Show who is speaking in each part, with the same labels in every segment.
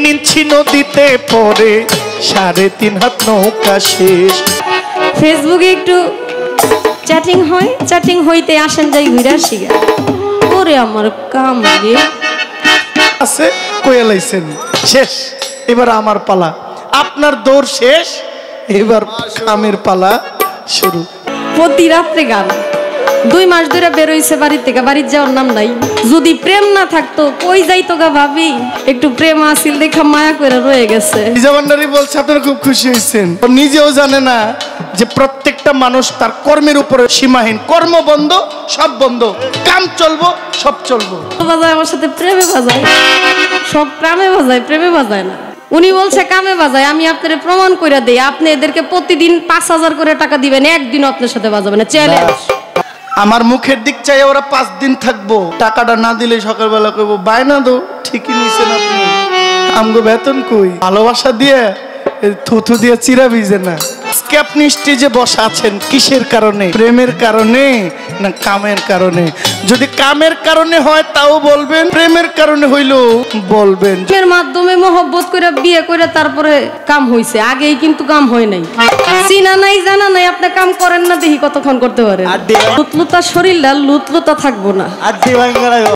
Speaker 1: নিচ্ছি নদীতে পড়ে 3.5 হাত নৌকা শেষ।
Speaker 2: ফেসবুকে একটু চ্যাটিং হয়, চ্যাটিং হইতে আসেন যাই ঘুরে আসি। ওরে আমার কাম রে
Speaker 1: আছে কইয়া লাইছেন শেষ, এবার আমার পালা। আপনার দৌড় শেষ, এবার কামের পালা শুরু।
Speaker 2: প্রতি রাত্রে গান, 2 মাস ধরে বেরোইছে বাড়ি থেকে, বাড়ির যাওয়ার নাম নাই। যদি প্রেম না থাকতো কই যাইতো গা ভাবি, একটু প্রেম আসিল দেখা মায়া করে রয়ে গেছে।
Speaker 1: ভান্ডারী বলছে আপনারা খুব খুশি হয়েছেন। নিজেও জানে না যে প্রত্যেকটা মানুষ তার কর্মের উপরে সীমাহীন। কর্ম বন্ধ, সব বন্ধ, কাম চলবো, সব চলবো।
Speaker 2: বাজায় আমার সাথে প্রেমে বাজায়, সব কামে বাজায়, প্রেমে বাজায় না। উনি বলছে কামে বাজায়, আমি আপনাদের প্রমাণ করে দেই। আপনি এদেরকে প্রতিদিন 5,000 করে টাকা দিবেন, একদিন আপনার সাথে বাজাবে না, চ্যালেঞ্জ।
Speaker 1: আমার মুখের দিক চাই ওরা 5 দিন থাকবো, টাকাটা না দিলে সকালবেলা কইবো বায়না দো। ঠিকই নিছেন আপনি, আমগো বেতন কই? ভালোবাসা দিয়ে থুথু দিয়ে চিরা ভিজে না। আজকে আপনি স্টেজে বসা আছেন কিসের কারণে? প্রেমের কারণে না কামের কারণে? যদি কামের কারণে হয় তাও বলবেন, প্রেমের কারণে হইলেও বলবেন।
Speaker 2: প্রেমের মাধ্যমে মহব্বত করে বিয়ে করে তারপরে কাম হইছে, আগেই কিন্তু কাম হয় নাই। চিনা নাই জানা নাই, আপনি কাম করেন না, দেখি কতক্ষণ করতে পারেন। লুতলুতা শরীরটা লুতলুতা থাকবো না।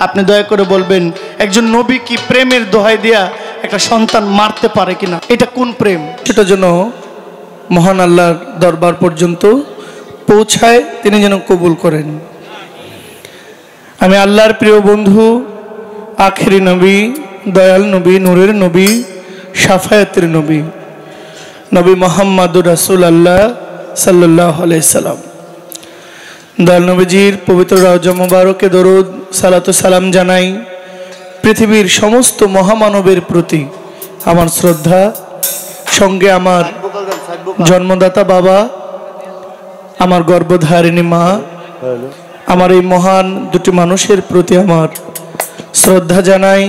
Speaker 1: আপনি দয়া করে বলবেন একজন নবী কি প্রেমের দোহাই দিয়া একটা সন্তান মারতে পারে কিনা? এটা কোন প্রেম? সেটা যেন মহান আল্লাহর দরবার পর্যন্ত পৌঁছায়, তিনি যেন কবুল করেন। আমি আল্লাহর প্রিয় বন্ধু, আখেরি নবী, দয়াল নবী, নূরের নবী, শাফায়াতের নবী, নবী মুহাম্মদুর রাসূলুল্লাহ সাল্লাল্লাহু আলাইহি সাল্লাম দয়াল নবীজির পবিত্র রওজা মুবারকে দরুদ সালাতু সালাম জানাই। পৃথিবীর সমস্ত মহামানবের প্রতি আমার শ্রদ্ধা, সঙ্গে আমার জন্মদাতা বাবা, আমার গর্ভধারিণী মা, আমার এই মহান দুটি মানুষের প্রতি আমার শ্রদ্ধা জানাই,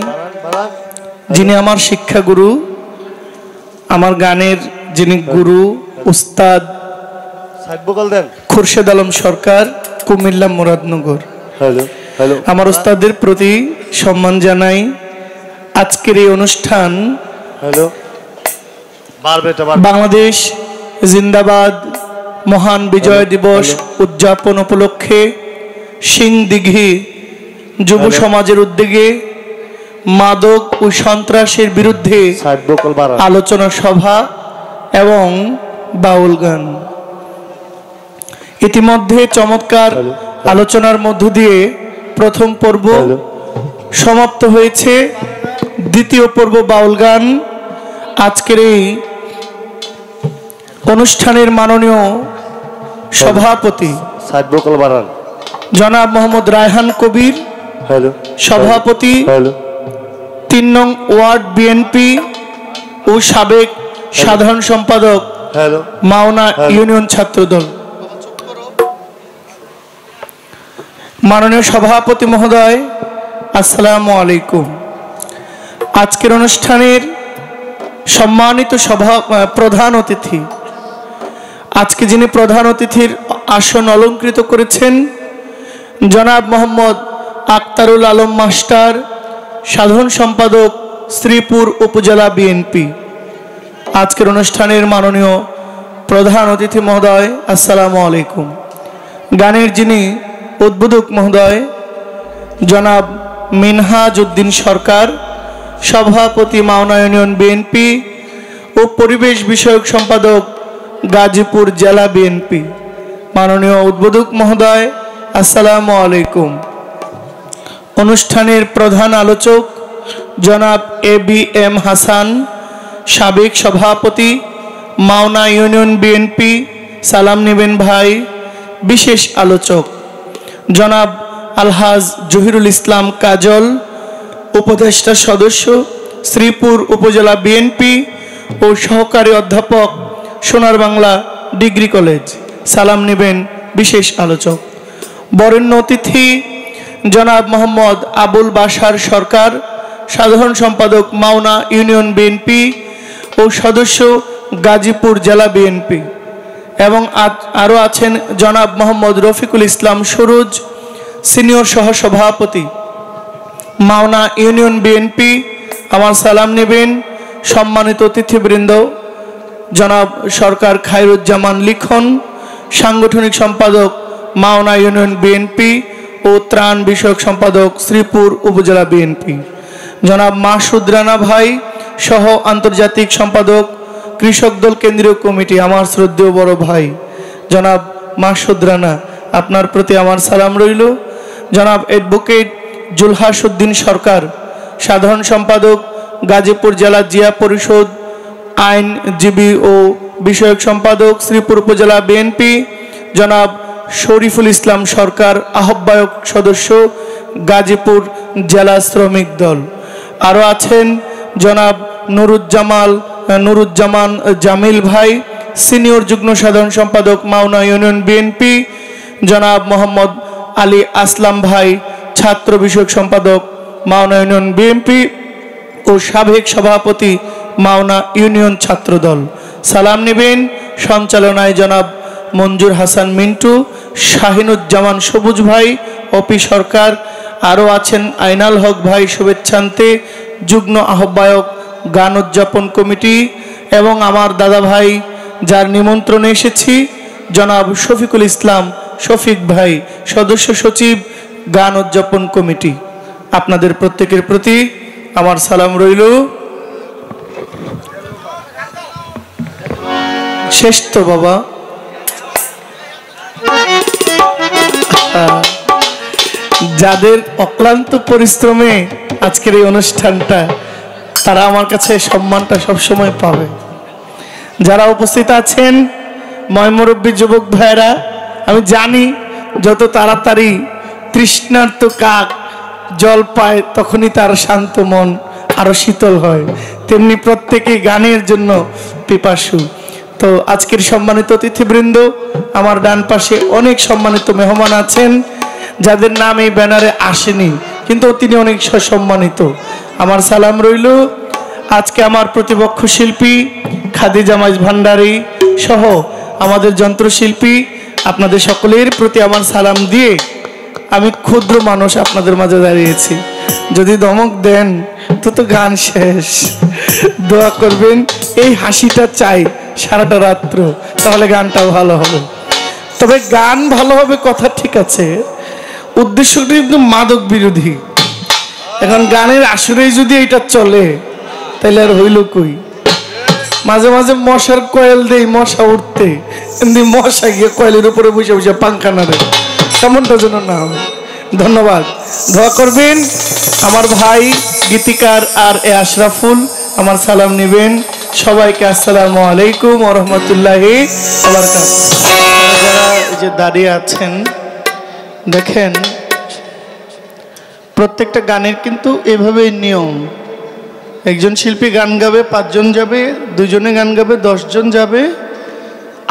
Speaker 1: যিনি আমার শিক্ষাগুরু, আমার গানের যিনি গুরু, উস্তাদ খুরশেদ আলম সরকার, কুমিল্লা মুরাদনগর। আমার উস্তাদের প্রতি সম্মান জানাই। আজকের এই অনুষ্ঠান বাংলাদেশ জিন্দাবাদ মহান বিজয় দিবস উদযাপন উপলক্ষে সিংদিঘি যুব সমাজের উদ্যোগে মাদক ও সন্ত্রাসের বিরুদ্ধে আলোচনা সভা এবং বাউল গান। ইতিমধ্যে চমৎকার আলোচনার মধ্য দিয়ে প্রথম পর্ব সমাপ্ত হয়েছে, দ্বিতীয় পর্ব বাউল গান। আজকের এই অনুষ্ঠানের মাননীয় সভাপতি জনাব মোহাম্মদ রায়হান কবির, সভাপতি 3 নং ওয়ার্ড বিএনপি ও সাবেক সাধারণ সম্পাদক মাওনা ইউনিয়ন ছাত্রদল, মাননীয় সভাপতি মহোদয়, আসসালামু আলাইকুম। আজকের অনুষ্ঠানের সম্মানিত প্রধান অতিথি, আজকে যিনি প্রধান অতিথির আসন অলঙ্কৃত করেছেন, জনাব মোহাম্মদ আক্তারুল আলম মাস্টার, সাধারণ সম্পাদক শ্রীপুর উপজেলা বিএনপি। আজকের অনুষ্ঠানের মাননীয় প্রধান অতিথি মহোদয়, আসসালামু আলাইকুম। গানের যিনি উদ্বোধক মহোদয়, জনাব মিনহাজ উদ্দিন সরকার, সভাপতি মাওনা ইউনিয়ন বিএনপি ও পরিবেশ বিষয়ক সম্পাদক গাজীপুর জেলা বিএনপি। মাননীয় উদ্বোধক মহোদয়, আসসালামু আলাইকুম। অনুষ্ঠানের প্রধান আলোচক জনাব ABM হাসান, সাবেক সভাপতি মাওনা ইউনিয়ন বিএনপি, সালাম নেবেন ভাই। বিশেষ আলোচক জনাব আলহাজ জহিরুল ইসলাম কাজল, উপদেষ্টা সদস্য শ্রীপুর উপজেলা বিএনপি ও সহকারী অধ্যাপক সোনার বাংলা ডিগ্রি কলেজ, সালাম নেবেন বিশেষ আলোচক। বরেণ্য অতিথি জনাব মোহাম্মদ আবুল বাশার সরকার, সাধারণ সম্পাদক মাওনা ইউনিয়ন বিএনপি ও সদস্য গাজীপুর জেলা বিএনপি। এবং আরও আছেন জনাব মোহাম্মদ রফিকুল ইসলাম সুরুজ, সিনিয়র সহসভাপতি মাওনা ইউনিয়ন বিএনপি, আমার সালাম নেবেন। সম্মানিত অতিথিবৃন্দ, জনাব সরকার খায়রুজ্জামান লিখন, সাংগঠনিক সম্পাদক মাওনা ইউনিয়ন বিএনপি ও ত্রাণ বিষয়ক সম্পাদক শ্রীপুর উপজেলা বিএনপি, জনাব মাসুদ রানা ভাই সহ আন্তর্জাতিক সম্পাদক কৃষক দল কেন্দ্রীয় কমিটি, আমার শ্রদ্ধেয় বড় ভাই জনাব মাসুদ রানা, আপনার প্রতি আমার সালাম রইল। জনাব অ্যাডভোকেট জুলহাস উদ্দিন সরকার, সাধারণ সম্পাদক গাজীপুর জেলা জিয়া পরিষদ আইনজীবী ও বিষয়ক সম্পাদক শ্রীপুর উপজেলা বিএনপি, জনাব শরীফুল ইসলাম সরকার, আহ্বায়ক সদস্য গাজীপুর জেলা শ্রমিক দল। আরও আছেন জনাব নুরুজ্জামান জামিল ভাই, সিনিয়র যুগ্ম সাধারণ সম্পাদক মাওনা ইউনিয়ন বিএনপি, জনাব মোহাম্মদ আলী আসলাম ভাই, ছাত্র বিষয়ক সম্পাদক মাওনা ইউনিয়ন বিএনপি ও সাবেক সভাপতি মাওনা ইউনিয়ন ছাত্রদল। সালাম নেবেন সঞ্চালনায় জনাব মঞ্জুর হাসান মিন্টু, শাহিনুজ্জামান সবুজ ভাই, অপি সরকার। আরও আছেন আইনাল হক ভাই শুভেচ্ছান্তে, যুগ্ম আহ্বায়ক গান উদযাপন কমিটি, এবং আমার দাদা ভাই যার নিমন্ত্রণে এসেছি জনাব শফিকুল ইসলাম শফিক ভাই, সদস্য সচিব গান উদযাপন কমিটি। আপনাদের প্রত্যেকের প্রতি আমার সালাম রইল। শেষ তো বাবা, যাদের অক্লান্ত পরিশ্রমে আজকের এই অনুষ্ঠানটা, তারা আমার কাছে সম্মানটা সবসময় পাবে। যারা উপস্থিত আছেন ময়মুরব্বী যুবক ভাইরা, আমি জানি যত তাড়াতাড়ি তৃষ্ণার্ত কাক জল পায় তখনই তার শান্ত মন আরো শীতল হয়, তেমনি প্রত্যেকেই গানের জন্য পিপাসু। তো আজকের সম্মানিত অতিথিবৃন্দ, আমার ডান পাশে অনেক সম্মানিত মেহমান আছেন যাদের নাম এই ব্যানারে আসেনি, কিন্তু তিনি অনেক সম্মানিত। আমার সালাম রইল। আজকে আমার প্রতিপক্ষ শিল্পী খাদিজা মাইজ ভান্ডারী সহ আমাদের যন্ত্রশিল্পী, আপনাদের সকলের প্রতি আমার সালাম দিয়ে আমি ক্ষুদ্র মানুষ আপনাদের মাঝে দাঁড়িয়েছি। যদি ধমক দেন তো গান শেষ। দোয়া করবেন এই হাসিটা চাই সারাটা রাত্র, তাহলে গানটাও ভালো হবে। তবে গান ভালো হবে কথা ঠিক আছে, উদ্দেশ্যটা কিন্তু মাদক বিরোধী। এখন গানের আসরেই যদি এটা চলে তাহলে আর হইল কই। মাঝে মাঝে মশার কয়েল দেই মশা উঠতে, এমনি মশা গিয়ে কয়েলের উপরে বসে বসে পাঙ্খা নাড়ে, তেমনটা যেন না হবে। ধন্যবাদ। দোয়া করবেন আমার ভাই গীতিকার আর এ আশরাফুল, আমার সালাম নেবেন সবাইকে। আসসালামু আলাইকুম ওয়া রাহমাতুল্লাহি ওয়া বারাকাতুহু। যারা এই যে দাঁড়িয়ে আছেন, দেখেন প্রত্যেকটা গানের কিন্তু এভাবেই নিয়ম। একজন শিল্পী গান গাবে, 5 জন যাবে, 2 জনে গান গাবে, 10 জন যাবে,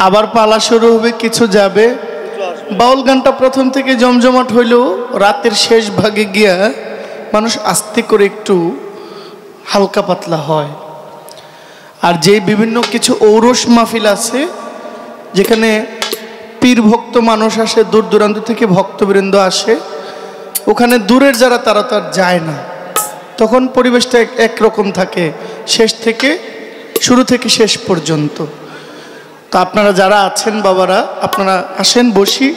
Speaker 1: আবার পালা শুরু হবে, কিছু যাবে। বাউল গানটা প্রথম থেকে জমজমাট হইলেও রাতের শেষ ভাগে গিয়া মানুষ আস্তে করে একটু হালকা পাতলা হয়। আর যে বিভিন্ন কিছু ঔরস মাহফিল আছে যেখানে পীর ভক্ত মানুষ আসে, দূর দূরান্ত থেকে ভক্তবৃন্দ আসে, ওখানে দূরের যারা তারা তো আর যায় না, তখন পরিবেশটা একরকম থাকে শেষ থেকে শুরু থেকে শেষ পর্যন্ত। তো আপনারা যারা আছেন বাবারা, আপনারা আসেন, বসি,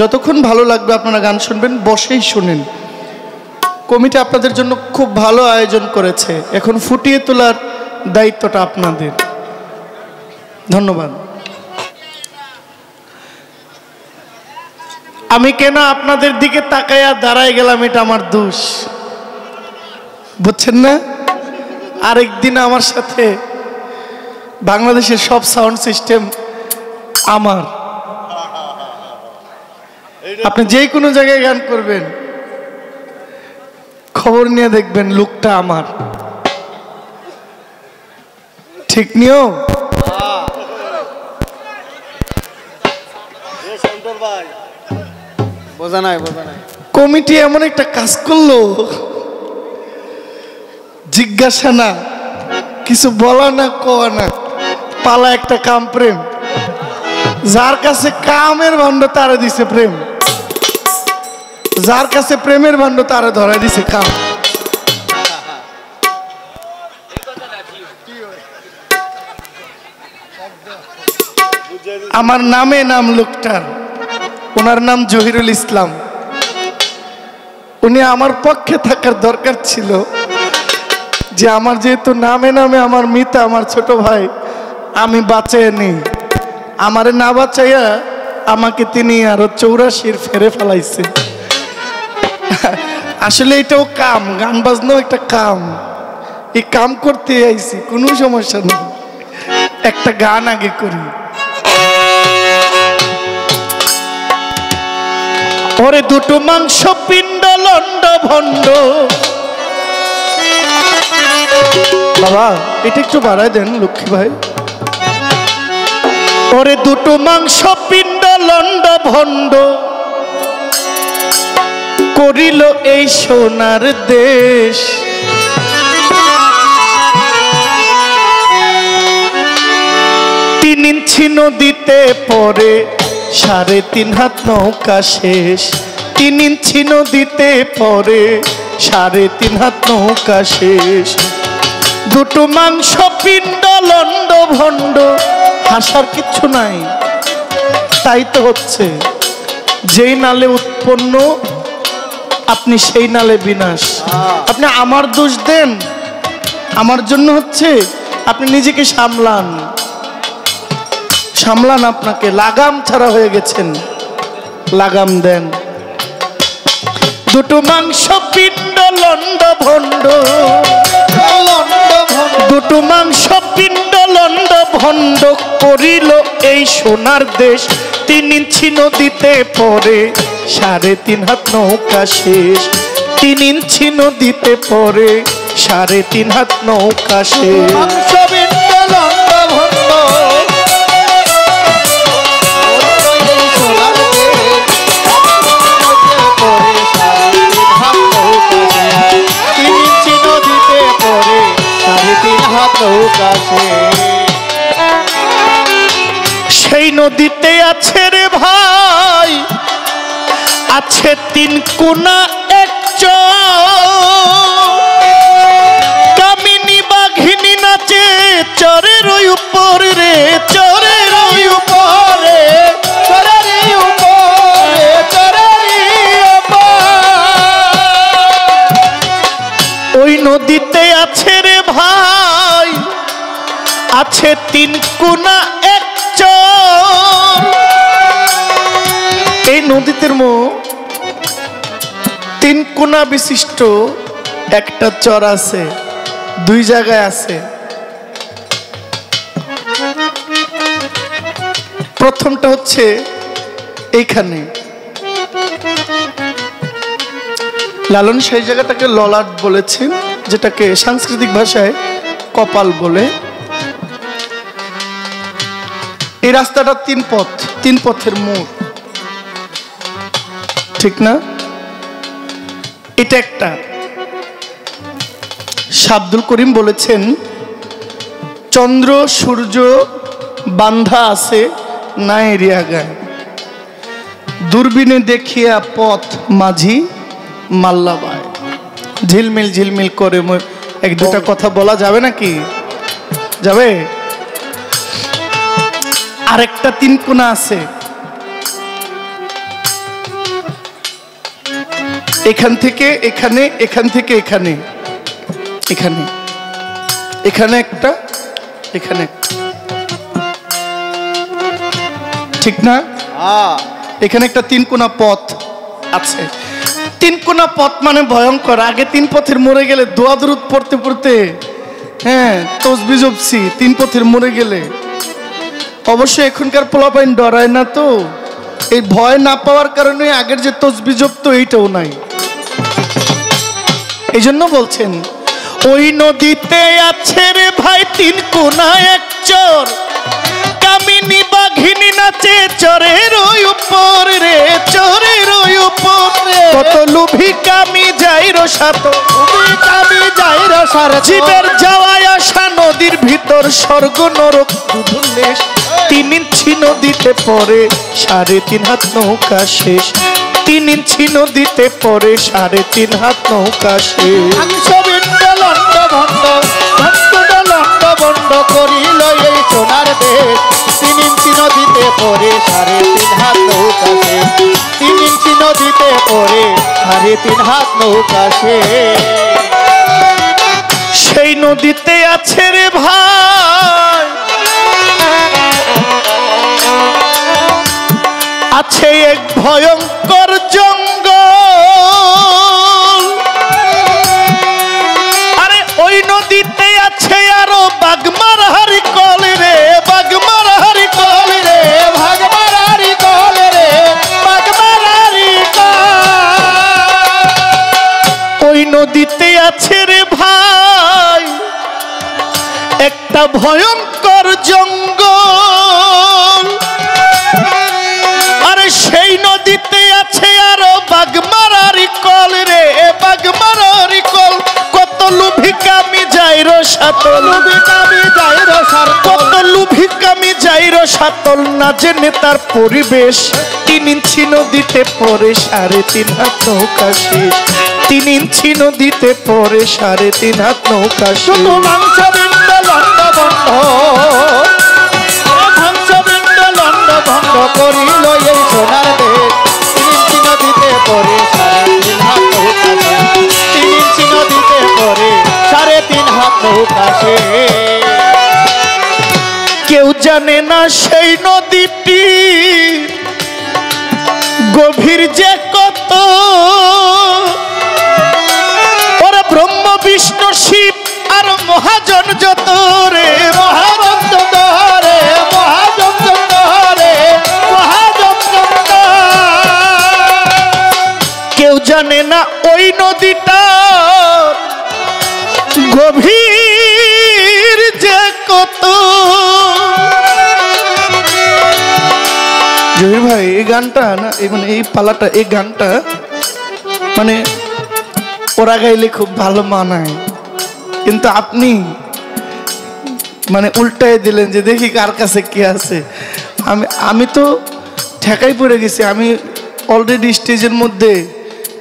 Speaker 1: যতক্ষণ ভালো লাগবে আপনারা গান শুনবেন, বসেই শুনেন। কমিটি আপনাদের জন্য খুব ভালো আয়োজন করেছে, এখন ফুটিয়ে তোলার দায়িত্বটা আপনাদের। ধন্যবাদ। আমি কেন আপনাদের দিকে তাকাইয়া দাঁড়ায় গেলাম এটা আমার দোষ, বুঝছেন না? আরেকদিন আমার সাথে বাংলাদেশের সব সাউন্ড সিস্টেম আমার, আপনি যে কোনো জায়গায় গান করবেন খবর নিয়ে দেখবেন লুকটা আমার, ঠিক নিও? বোঝা নাই। কমিটি এমন একটা কাজ করলো, জিজ্ঞাসা না, কিছু বলা না, কোয়া না, পালা একটা কাম প্রেম। যার কাছে কামের ভাণ্ড তারা দিছে প্রেম, যার কাছে প্রেমের ভাণ্ড তারা ধরাই দিছে কাম। আমার নামে নাম লোকটার, ওনার নাম জহিরুল ইসলাম। উনি আমার পক্ষে থাকার দরকার ছিল, যে আমার যেহেতু নামে নামে আমার মিতা আমার ছোট ভাই, আমি বাঁচাই নেই, আমারে না বাঁচাইয়া আমাকে তিনি আরো 84 ফেরে ফেলাইছে। আসলে এটাও কাম, গান বাজনাও একটা কাম, এই কাম করতে আইছি, কোনো সমস্যা নেই। একটা গান আগে করি। ওরে দুটো মাংস পিণ্ড লন্ড ভন্ড, বাবা এটা একটু বাড়ায় দেন লক্ষ্মী ভাই। ওরে দুটো মাংস পিণ্ড লন্ড ভন্ড, করিল এই সোনার দেশ। তিন ইঞ্চি নদীতে পড়ে 3.5 হাত নৌকা শেষ। 3 ইঞ্চি নদীতে পড়ে 3.5 হাত নৌকা শেষ। দুটো মাংস পিণ্ড লন্ড ভন্ড, হাসার কিচ্ছু নাই, তাই তো হচ্ছে। যেই নালে উৎপন্ন আপনি সেই নালে বিনাশ। আপনি আমার দোষ দেন, আমার জন্য হচ্ছে, আপনি নিজেকে সামলান, সামলান। আপনাকে লাগাম ছাড়া হয়ে গেছেন, লাগাম দেন। দুটো মাংস পিণ্ড লন্ড ভন্ড, দুটো মাংস পিণ্ড লন্ড ভন্ড, করিল এই সোনার দেশ। 3 ইঞ্চি নদীতে পড়ে 3.5 হাত নৌকা শেষ। 3 ইঞ্চি নদীতে পড়ে 3.5 হাত নৌকা শেষ। সেই নদীতে আছে রে ভাই, আছে 3 কোনা 1 চর। কামিনী বাঘিনী নাচে চরের উপর রে, চরের উপরে, চরের উপরে, চরের উপর। ওই নদীতে আছে রে ভাই, আছে 3 কোনা 1 চর। এই নদীতে 3 কোনা বিশিষ্ট একটা চর আছে, 2 জায়গায় আছে। প্রথমটা হচ্ছে এইখানে, লালন সেই জায়গাটাকে ললাট বলেছেন, যেটাকে সাংস্কৃতিক ভাষায় কপাল বলে। এই রাস্তাটা 3 পথ, 3 পথের মোড়, ঠিক না? এটা একটা। আব্দুল করিম বলেছেন, চন্দ্র সূর্য বান্ধা আছে না এরিয়া গায়, দূরবীনে দেখিয়া পথ মাঝি মাল্লাবায়। ঝিলমিল ঝিলমিল করে 1-2টা কথা বলা যাবে নাকি? যাবে। আরেকটা 3 কোনা আছে, এখান থেকে এখানে, এখান থেকে এখানে, এখানে, এখানে একটা, এখানে একটা, ঠিক না? এখানে একটা 3 কোনা পথ আছে। 3 কোনা পথ মানে ভয়ঙ্কর। আগে 3 পথের মোড়ে গেলে দোয়া দরুদ পড়তে পড়তে, হ্যাঁ, তসবিহ জপছি 3 পথের মোড়ে গেলে। অবশ্যই এখনকার পোলাপাইন ডরায় না, তো এই ভয় না পাওয়ার কারণে আগের যে তসবিহ জপতো এইটাও নাই। এই জন্য বলছেন, ওই নদীতে আছে রে ভাই 3 কোনা 1 চর। কামিনী বাঘিনী নাচে চরের উপর রে, চরের উপর রে। কত লুভি কামি যাই রসাত, কামি যাই রসার। জীবের যাওয়ায় আসা নদীর ভিতর, স্বর্গ নরক দুধুলেশ। 3 ইঞ্চি নদীতে পড়ে 3.5 হাত নৌকা শেষ। 3 ইঞ্চি নদীতে পড়ে 3.5 হাত নৌকা শেষ।
Speaker 3: করিল এই সোনার দেশ 3 ইঞ্চি নদীতে পড়ে 3.5 হাত নৌকা শেষ 3 ইঞ্চি নদীতে পড়ে 3.5 হাত নৌকা শেষ
Speaker 1: সেই নদীতে আছে রে ভাই আছে এক ভয়ঙ্কর জঙ্গল আরে ওই নদীতে আছে আরো বাগমার হারি কল রে বাগমার হারি কল রে
Speaker 3: ভাগমার হারি কল রে ভাগমার হারি
Speaker 1: ওই নদীতে আছে রে ভাই একটা ভয়ঙ্কর জঙ্গল আরে সেই নদীতে আছে আরো বাগমারারি কল রে বাগমারারি কল কত লুভি কামি যাইরো সাতল
Speaker 3: লুভি কামি যাইরো সাতল
Speaker 1: কত লুভি কামি যাইরো সাতল না জেনে তার পরিবেশ 3 ইঞ্চি নদীতে পড়ে 3.5 হাত নৌকা শেষ 3 ইঞ্চি নদীতে পড়ে 3.5 হাত নৌকা
Speaker 3: শুধু
Speaker 1: শেষ
Speaker 3: মাংস বিন্দ লন্ড বন্ধ মাংস বিন্দ লন্ড ভঙ্গ করিল এই সোনার দেশ 3 ইঞ্চি নদীতে পড়ে 3.5 হাত নৌকা শেষ 3 ইঞ্চি নদীতে পড়ে 3.5 হাত নৌকা শেষ
Speaker 1: কেউ জানে না সেই নদীটি গভীর যে কত ওরে ব্রহ্ম বিষ্ণু শিব আর মহাজন যত রে
Speaker 3: মহাজন যত রে মহাজন যত রে মহাজন যত
Speaker 1: কেউ জানে না ওই নদীটা গভীর যে কত জহির ভাই এই গানটা না মানে এই পালাটা এই গানটা মানে ওরা গাইলে খুব ভালো মানায় কিন্তু আপনি মানে উল্টাই দিলেন যে দেখি কার কাছে কি আছে আমি তো ঠেকাই পড়ে গেছি আমি অলরেডি স্টেজের মধ্যে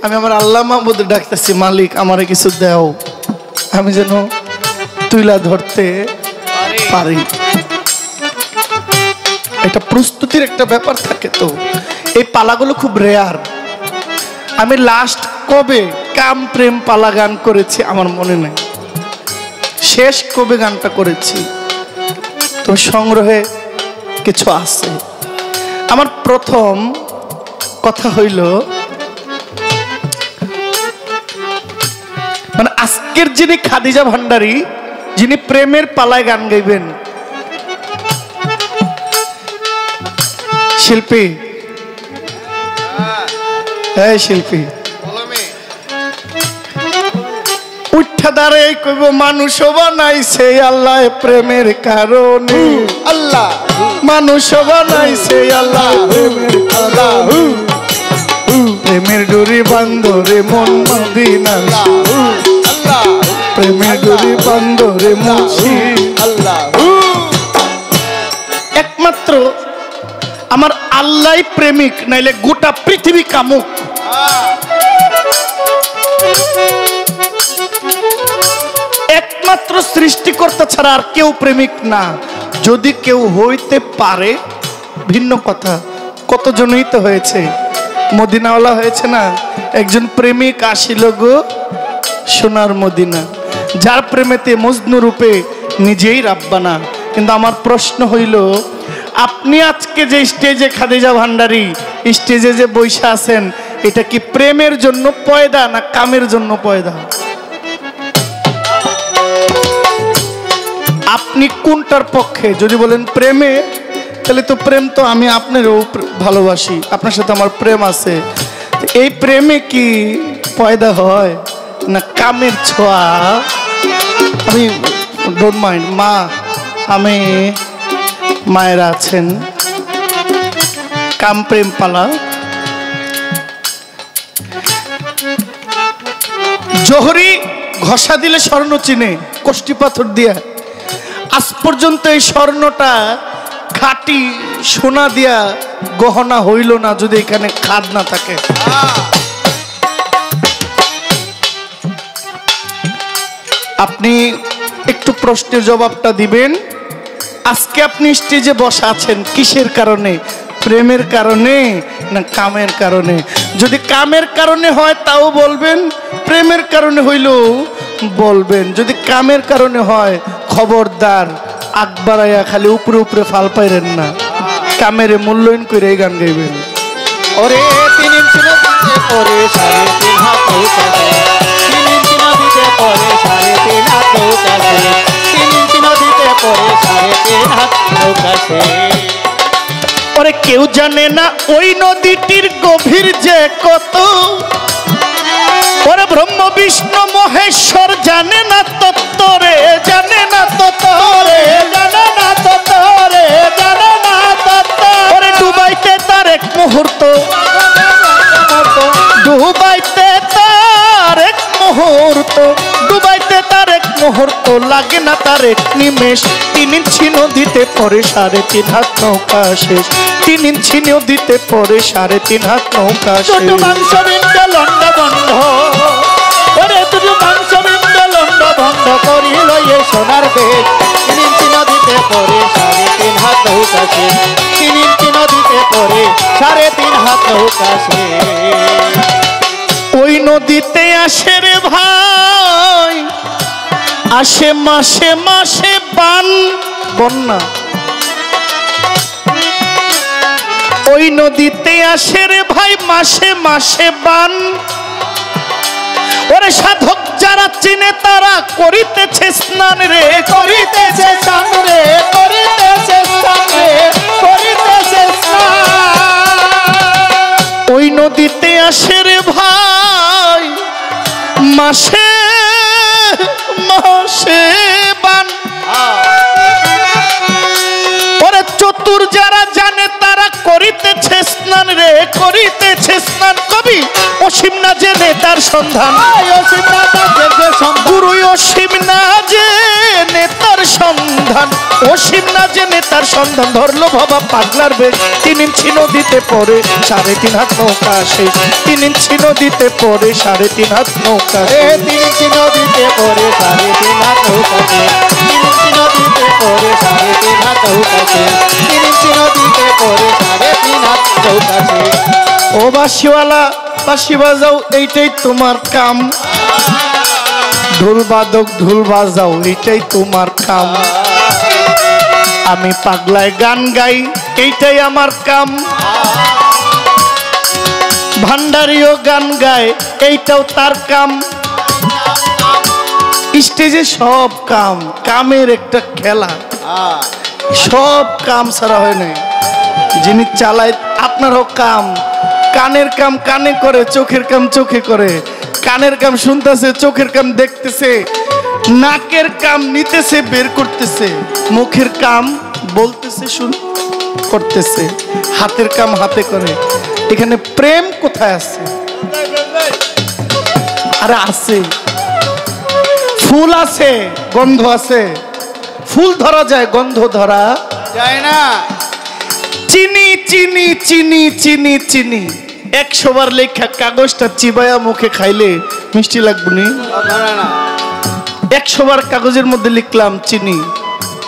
Speaker 1: আমি আমার আল্লাহ মাহবুদে ডাকতেছি মালিক আমারে কিছু দাও আমি যেন তুইলা ধরতে পারি এটা প্রস্তুতির একটা ব্যাপার থাকে তো এই পালাগুলো খুব রেয়ার আমি লাস্ট কবে কাম প্রেম পালা গান করেছি আমার মনে নেই শেষ কবে গানটা করেছি তো সংগ্রহে কিছু আছে আমার প্রথম কথা হইল মানে আজকের যিনি খাদিজা ভান্ডারী যিনি প্রেমের পালায় গান গাইবেন শিল্পী এই শিল্পী উঠা দাঁড়াই কইব মানুষ বানাইছে আল্লাহ প্রেমের কারণে
Speaker 3: আল্লাহ
Speaker 1: মানুষ বানাইছে আল্লাহ প্রেমের
Speaker 3: আল্লাহ
Speaker 1: প্রেমের ডুরি বান্ধরে মন মদিনা
Speaker 3: আল্লাহ
Speaker 1: প্রেমের ডুরি বান্ধরে মুছি
Speaker 3: আল্লাহ
Speaker 1: একমাত্র আমার আল্লাহ প্রেমিক নাইলে গোটা পৃথিবী কামুক একমাত্র সৃষ্টিকর্তা ছাড়া আর কেউ প্রেমিক না যদি কেউ হইতে পারে ভিন্ন কথা কতজনই তো হয়েছে মদিনাওয়ালা হয়েছে না একজন প্রেমিক আসিল গো সোনার মদিনা যার প্রেমেতে মজনু রূপে নিজেই রাব্বানা কিন্তু আমার প্রশ্ন হইল আপনি আজকে যে স্টেজে খাদিজা ভান্ডারী স্টেজে যে বৈশা আছেন এটা কি প্রেমের জন্য পয়দা না কামের জন্য পয়দা আপনি কোনটার পক্ষে যদি বলেন প্রেমে তাহলে তো প্রেম তো আমি আপনারও ভালোবাসি আপনার সাথে আমার প্রেম আছে এই প্রেমে কি পয়দা হয় না কামের ছোঁয়া আমি ডোন্ট মাইন্ড মা আমি মায়েরা আছেন কাম প্রেম পালা জহরি ঘষা দিলে স্বর্ণ চিনে কষ্টি পাথর দিয়া আজ পর্যন্ত এই স্বর্ণটা খাঁটি সোনা দিয়া গহনা হইল না যদি এখানে খাদ না থাকে আপনি একটু প্রশ্নের জবাবটা দিবেন আজকে আপনি স্টেজে বসা আছেন কিসের কারণে? প্রেমের কারণে না কামের কারণে? যদি কামের কারণে হয় তাও বলবেন, প্রেমের কারণে হইলেও বলবেন। যদি কামের কারণে হয় খবরদার আকবরাইয়া খালি উপরে উপরে ফাল পাইরেন না, কামের মূল্যায়ন করে এই গান গাইবেন।
Speaker 3: ওরে 3 ইঞ্চি নদীতে পরে 3.5 হাত নৌকাছে, 3 ইঞ্চি নদীতে পরে 3.5 হাত নৌকাছে, 3 ইঞ্চি নদীতে পরে 3.5 হাত নৌকাছে।
Speaker 1: ওরে কেউ জানে না ওই নদীটির গভীর যে কত, ওরে ব্রহ্ম বিষ্ণু মহেশ্বর জানে না তত্ত্বরে, জানে না তত্ত্বরে, জানে না তত্ত্বরে, জানে না তত্ত্ব। ওরে ডুবাইতে তার এক মুহূর্ত, ডুবাইতে তার এক মুহূর্ত, ডুবাইতে তার এক মুহূর্ত লাগে না তার এক নিমেষ। 3 ইঞ্চি নদীতে পরে 3.5 হাত নৌকা শেষ, 3 ইঞ্চি নদীতে পরে 3.5 হাত নৌকা শেষ।
Speaker 3: দুটো মাংস বিন্দ লন্ড বন্ধ, ওরে দুটো মাংস বিন্দ লন্ড বন্ধ করিল এই সোনার দেশ। 3 ইঞ্চি নদীতে পরে 3.5 হাত নৌকাছে, 3 ইঞ্চি নদীতে পরে 3.5 হাত নৌকাছে।
Speaker 1: ওই নদীতে আসে রে ভাই, আসে মাসে মাসে বান বন্যা। ওই নদীতে আসে রে ভাই মাসে মাসে বান। ওরে সাধক যারা চিনে তারা করিতেছে স্নান রে, করিতেছে স্নান রে, করিতেছে স্নান রে, করিতেছে স্নান। ওই নদীতে আসে রে ভাই মাসে মাসে বান। ওরে চতুর যারা জানে তারা করিতেছে স্নান রে, করিতেছে স্নান। কবি অসীম না জেনে তার সন্ধান,
Speaker 3: অসীম না জেনে
Speaker 1: গুরু অসীম না জেনে তার সন্ধান, অসীম না জেনে তার সন্ধান। ধরলো বাবা পাগলার বেশ, 3 ইঞ্চি নদীতে পরে 3.5 হাত নৌকা শেষ, 3 ইঞ্চি নদীতে পরে 3.5 হাত নৌকা।
Speaker 3: 3 ইঞ্চি নদীতে পরে 3.5 হাত নৌকাছে, 3 ইঞ্চি নদীতে পরে 3.5 হাত নৌকাছে, 3 ইঞ্চি নদীতে পরে 3.5 হাত নৌকাছে।
Speaker 1: ও বাঁশিওয়ালা বাঁশি বাজাও এইটাই তোমার কাম, ঢোল বাদক ঢোল বাজাও এইটাই তোমার কাম। আমি পাগলায় গান গাই এইটাই আমার কাম, ভান্ডারিও গান গায় এইটাও তার কাম। স্টেজে সব কাম, কামের একটা খেলা, সব কাম ছাড়া হয় নাই। যিনি চালায় আপনারও কাম, কানের কাম কানে করে, চোখের কাম চোখে করে, কানের কাম শুনতেছে, চোখের কাম দেখতেছে, নাকের কাম নিতেছে বের করতেছে, মুখের কাম বলতেছে শুন করতেছে, হাতের কাম হাতে করে। এখানে প্রেম কোথায় আছে? আরে আছে, ফুল আছে, গন্ধ আছে, ফুল ধরা যায়, গন্ধ ধরা
Speaker 3: যায় না।
Speaker 1: চিনি চিনি চিনি চিনি চিনি 100 বার লেখা কাগজটা চিবায়া মুখে খাইলে মিষ্টি লাগবে নি? 100 বার কাগজের মধ্যে লিখলাম চিনি,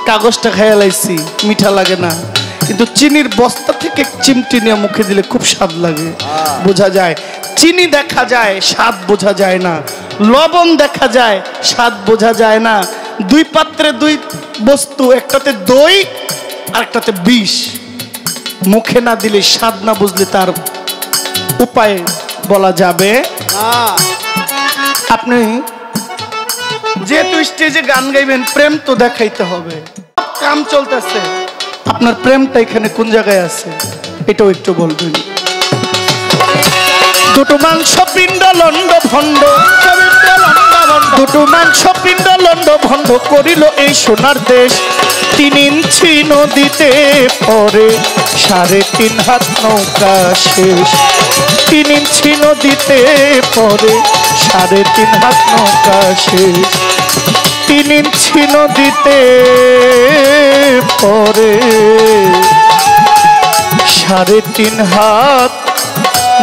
Speaker 1: কাগজটা খাইয়া লাইছি, মিঠা লাগে না। কিন্তু চিনির বস্তা থেকে চিমটি নিয়ে মুখে দিলে খুব স্বাদ লাগে, বোঝা যায়। চিনি দেখা যায়, স্বাদ বোঝা যায় না। লবণ দেখা যায়, স্বাদ বোঝা যায় না। 2 পাত্রে 2 বস্তু, একটাতে দই আর একটাতে বিষ। মুখে না দিলে, স্বাদ না বুঝলে তার উপায় বলা যাবে। আপনি যেহেতু স্টেজে গান গাইবেন, প্রেম তো দেখাইতে হবে। কাম চলতেছে, আপনার প্রেমটা এখানে কোন জায়গায় আছে এটাও একটু বলবেন। দুটো মাংস পিণ্ড লন্ড ভণ্ড, দুটো মাংস পিণ্ড লন্ড ভণ্ড করিল এই সোনার দেশ। 3 ইঞ্চি নদীতে পরে 3.5 হাত নৌকা শেষ, 3 ইঞ্চি নদীতে পরে 3.5 হাত নৌকা শেষ, 3 ইঞ্চি নদীতে পরে 3.5 হাত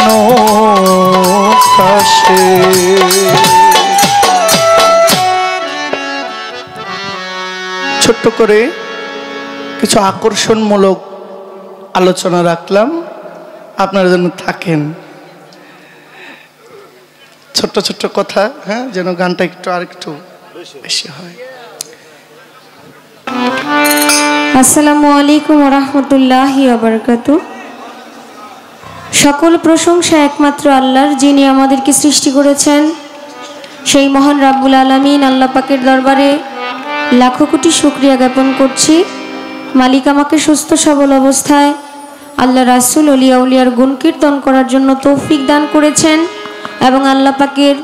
Speaker 1: নৌকা শেষ। ছোট্ট করে কিছু আকর্ষণমূলক আলোচনা রাখলাম, আপনারা যেন থাকেন। ছোট্ট ছোট্ট কথা, হ্যাঁ, যেন গানটা একটু আরেকটু বেশি হয়।
Speaker 2: আসসালামু আলাইকুম ওয়া রাহমাতুল্লাহি ওয়া বারাকাতুহু। সকল প্রশংসা একমাত্র আল্লাহর, যিনি আমাদেরকে সৃষ্টি করেছেন। সেই মহান রাব্বুল আলামিন আল্লাহ পাকের দরবারে লাখো কোটি শুকরিয়া জ্ঞাপন করছি। মালিক আমাকে সুস্থ সবল অবস্থায় আল্লাহ রাসূল ওলিয়া উলিয়ার গুণ কীর্তন করার জন্য তৌফিক দান করেছেন এবং আল্লাহ পাকের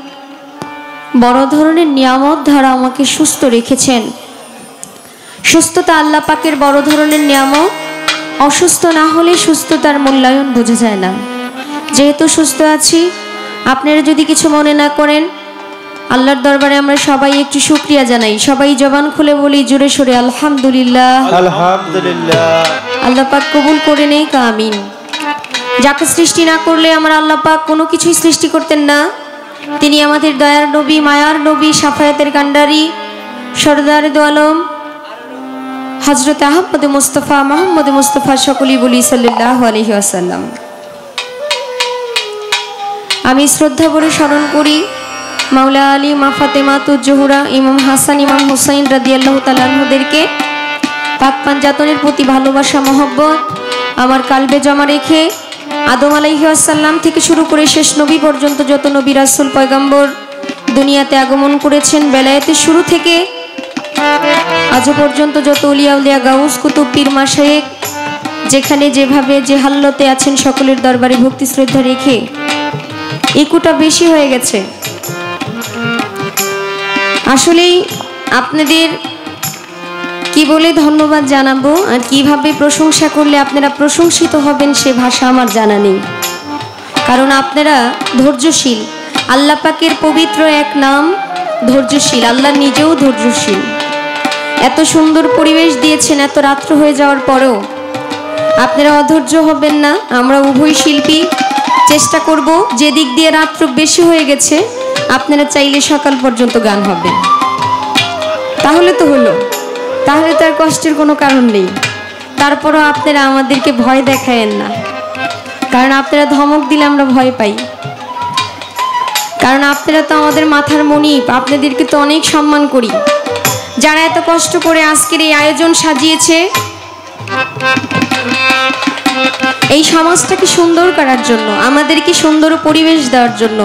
Speaker 2: বড় ধরনের নিয়ামত দ্বারা আমাকে সুস্থ রেখেছেন। সুস্থতা আল্লাহ পাকের বড় ধরনের নিয়ামত। অসুস্থ না হলে সুস্থতার মূল্যায়ন বোঝা যায় না। যেহেতু সুস্থ আছি, আপনারা যদি কিছু মনে না করেন, আল্লাহর দরবারে আমরা সবাই একটু শুকরিয়া জানাই। সবাই জবান খুলে বলি জোরে সোরে আলহামদুলিল্লাহ।
Speaker 3: আলহামদুলিল্লাহ।
Speaker 2: আল্লাহ পাক কবুল করে নেই, আমিন। যাকে সৃষ্টি না করলে আমার আল্লাহ পাক কোনো কিছুই সৃষ্টি করতেন না। তিনি আমাদের দয়ার নবী, মায়ার নবী, শাফায়াতের কান্ডারি, সরদার দো আলম হযরত আহমদ মুস্তাফা মোহাম্মদ মুস্তাফা সকলেই বলি সাল্লাল্লাহু আলাইহি ওয়াসাল্লাম। আমি শ্রদ্ধা ভরে স্মরণ করি মাওলা আলী, মা ফাতেমা তুজ জোহরা, ইমাম হাসান, ইমাম হুসাইন রাদিয়াল্লাহু তাআলা আনহুদেরকে পাক পাঞ্জাতনের প্রতি ভালোবাসা মহব্বত আমার কালবে জমা রেখে আদম আলাইহিস সালাম থেকে শুরু করে শেষ নবী পর্যন্ত যত নবী রাসূল পয়গম্বর দুনিয়াতে আগমন করেছেন, বেলায়েতের শুরু থেকে আজও পর্যন্ত যত উলিয়া উলিয়া গাউস কুতুব পীর মাশায়েখ যেখানে যেভাবে যে হাল্লতে আছেন, সকলের দরবারে ভক্তি শ্রদ্ধা রেখে ইকুটা বেশি হয়ে গেছে। আসলেই আপনাদের কি বলে ধন্যবাদ জানাবো আর কিভাবে প্রশংসা করলে আপনারা প্রশংসিত হবেন সে ভাষা আমার জানা নেই। কারণ আপনারা ধৈর্যশীল। আল্লাহ পাকের পবিত্র এক নাম ধৈর্যশীল। আল্লাহ নিজেও ধৈর্যশীল। এত সুন্দর পরিবেশ দিয়েছেন, এত রাত্র হয়ে যাওয়ার পরেও আপনারা অধৈর্য হবেন না। আমরা উভয় শিল্পী চেষ্টা করব, যে দিক দিয়ে রাত্র বেশি হয়ে গেছে আপনারা চাইলে সকাল পর্যন্ত গান হবে। তাহলে তো হলো, তাহলে তার কষ্টের কোনো কারণ নেই। তারপরও আপনারা আমাদেরকে ভয় দেখায়েন না, কারণ আপনারা ধমক দিলে আমরা ভয় পাই। কারণ আপনারা তো আমাদের মাথার মণি, আপনাদেরকে তো অনেক সম্মান করি। যারা এত কষ্ট করে আজকের এই আয়োজন সাজিয়েছে এই সমাজটাকে সুন্দর করার জন্য, আমাদেরকে সুন্দর পরিবেশ দেওয়ার জন্য,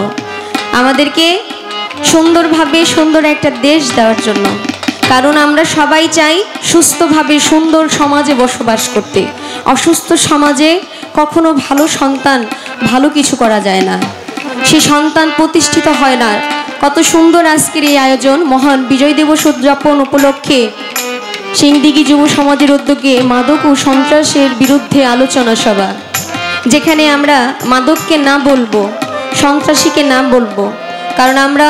Speaker 2: আমাদেরকে সুন্দরভাবে সুন্দর একটা দেশ দেওয়ার জন্য। কারণ আমরা সবাই চাই সুস্থভাবে সুন্দর সমাজে বসবাস করতে। অসুস্থ সমাজে কখনো ভালো সন্তান, ভালো কিছু করা যায় না, সে সন্তান প্রতিষ্ঠিত হয় না। কত সুন্দর আজকের এই আয়োজন। মহান বিজয় দিবস উদযাপন উপলক্ষে সিংদিঘি যুব সমাজের উদ্যোগে মাদক ও সন্ত্রাসের বিরুদ্ধে আলোচনা সভা, যেখানে আমরা মাদককে না বলবো, সন্ত্রাসীকে না বলবো। কারণ আমরা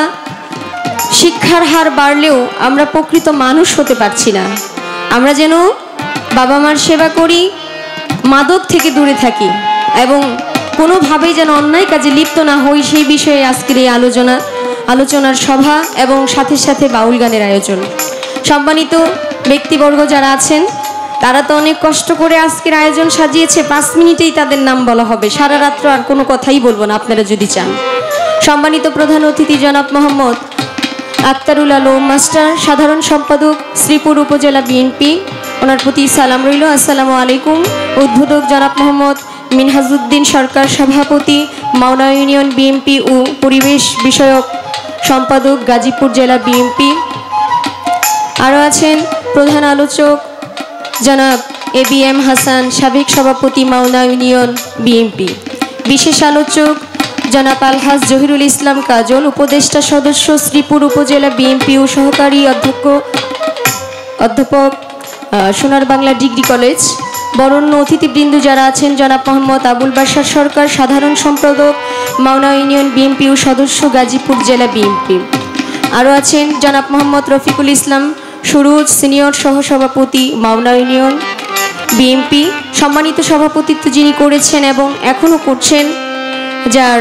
Speaker 2: শিক্ষার হার বাড়লেও আমরা প্রকৃত মানুষ হতে পারছি না। আমরা যেন বাবা মার সেবা করি, মাদক থেকে দূরে থাকি এবং কোনোভাবেই যেন অন্যায় কাজে লিপ্ত না হই, সেই বিষয়ে আজকের এই আলোচনার সভা এবং সাথে সাথে বাউল গানের আয়োজন। সম্মানিত ব্যক্তিবর্গ যারা আছেন তারা তো অনেক কষ্ট করে আজকের আয়োজন সাজিয়েছে। 5 মিনিটেই তাদের নাম বলা হবে, সারা রাত্র আর কোনো কথাই বলবো না আপনারা যদি চান। সম্মানিত প্রধান অতিথি জনাব মোহাম্মদ আক্তারুল আলম মাস্টার, সাধারণ সম্পাদক শ্রীপুর উপজেলা বিএনপি, ওনার প্রতি সালাম রইল, আসসালামু আলাইকুম। উদ্বোধক জনাব মোহাম্মদ মিনহাজউদ্দিন সরকার, সভাপতি মাওনা ইউনিয়ন বিএনপি ও পরিবেশ বিষয়ক সম্পাদক গাজীপুর জেলা বিএনপি। আরও আছেন প্রধান আলোচক জনাব ABM হাসান, সাবেক সভাপতি মাওনা ইউনিয়ন বিএনপি। বিশেষ আলোচক জনাব আলহাজ জহিরুল ইসলাম কাজল, উপদেষ্টা সদস্য শ্রীপুর উপজেলা বিএনপি ও সহকারী অধ্যাপক সোনার বাংলা ডিগ্রি কলেজ। বরণ্য অতিথিবৃন্দ যারা আছেন জনাব মোহাম্মদ আবুল বাশার সরকার, সাধারণ সম্পাদক মাওনা ইউনিয়ন বিএনপি ও সদস্য গাজীপুর জেলা বিএনপি। আরও আছেন জনাব মোহাম্মদ রফিকুল ইসলাম সুরুজ, সিনিয়র সহসভাপতি মাওনা ইউনিয়ন বিএনপি। সম্মানিত সভাপতিত্ব যিনি করেছেন এবং এখনও করছেন, যার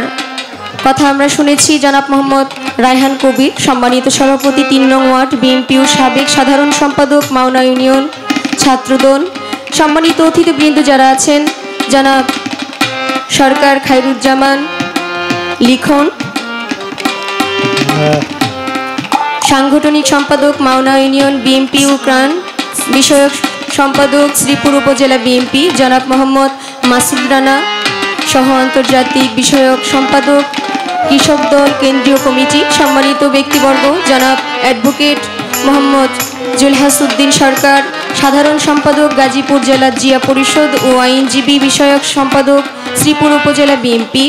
Speaker 2: কথা আমরা শুনেছি, জনাব মোহাম্মদ রায়হান কবির, সম্মানিত সভাপতি 3 নং ওয়ার্ড বিএনপি ও সাবেক সাধারণ সম্পাদক মাওনা ইউনিয়ন ছাত্রদল। সম্মানিত অতিথিবৃন্দ যারা আছেন, জনাব সরকার খায়রুজ্জামান লিখন, সাংগঠনিক সম্পাদক মাওনা ইউনিয়ন বিএনপি উক্রান বিষয়ক সম্পাদক শ্রীপুর উপজেলা বিএনপি জনাব মোহাম্মদ মাসুদ রানা সহ আন্তর্জাতিক বিষয়ক সম্পাদক কৃষক দল কেন্দ্রীয় কমিটি, সম্মানিত ব্যক্তিবর্গ জনাব অ্যাডভোকেট মোহাম্মদ জুলহাসউদ্দিন সরকার সাধারণ সম্পাদক গাজীপুর জেলা জিয়া পরিষদ ও আইনজীবী বিষয়ক সম্পাদক শ্রীপুর উপজেলা বিএনপি,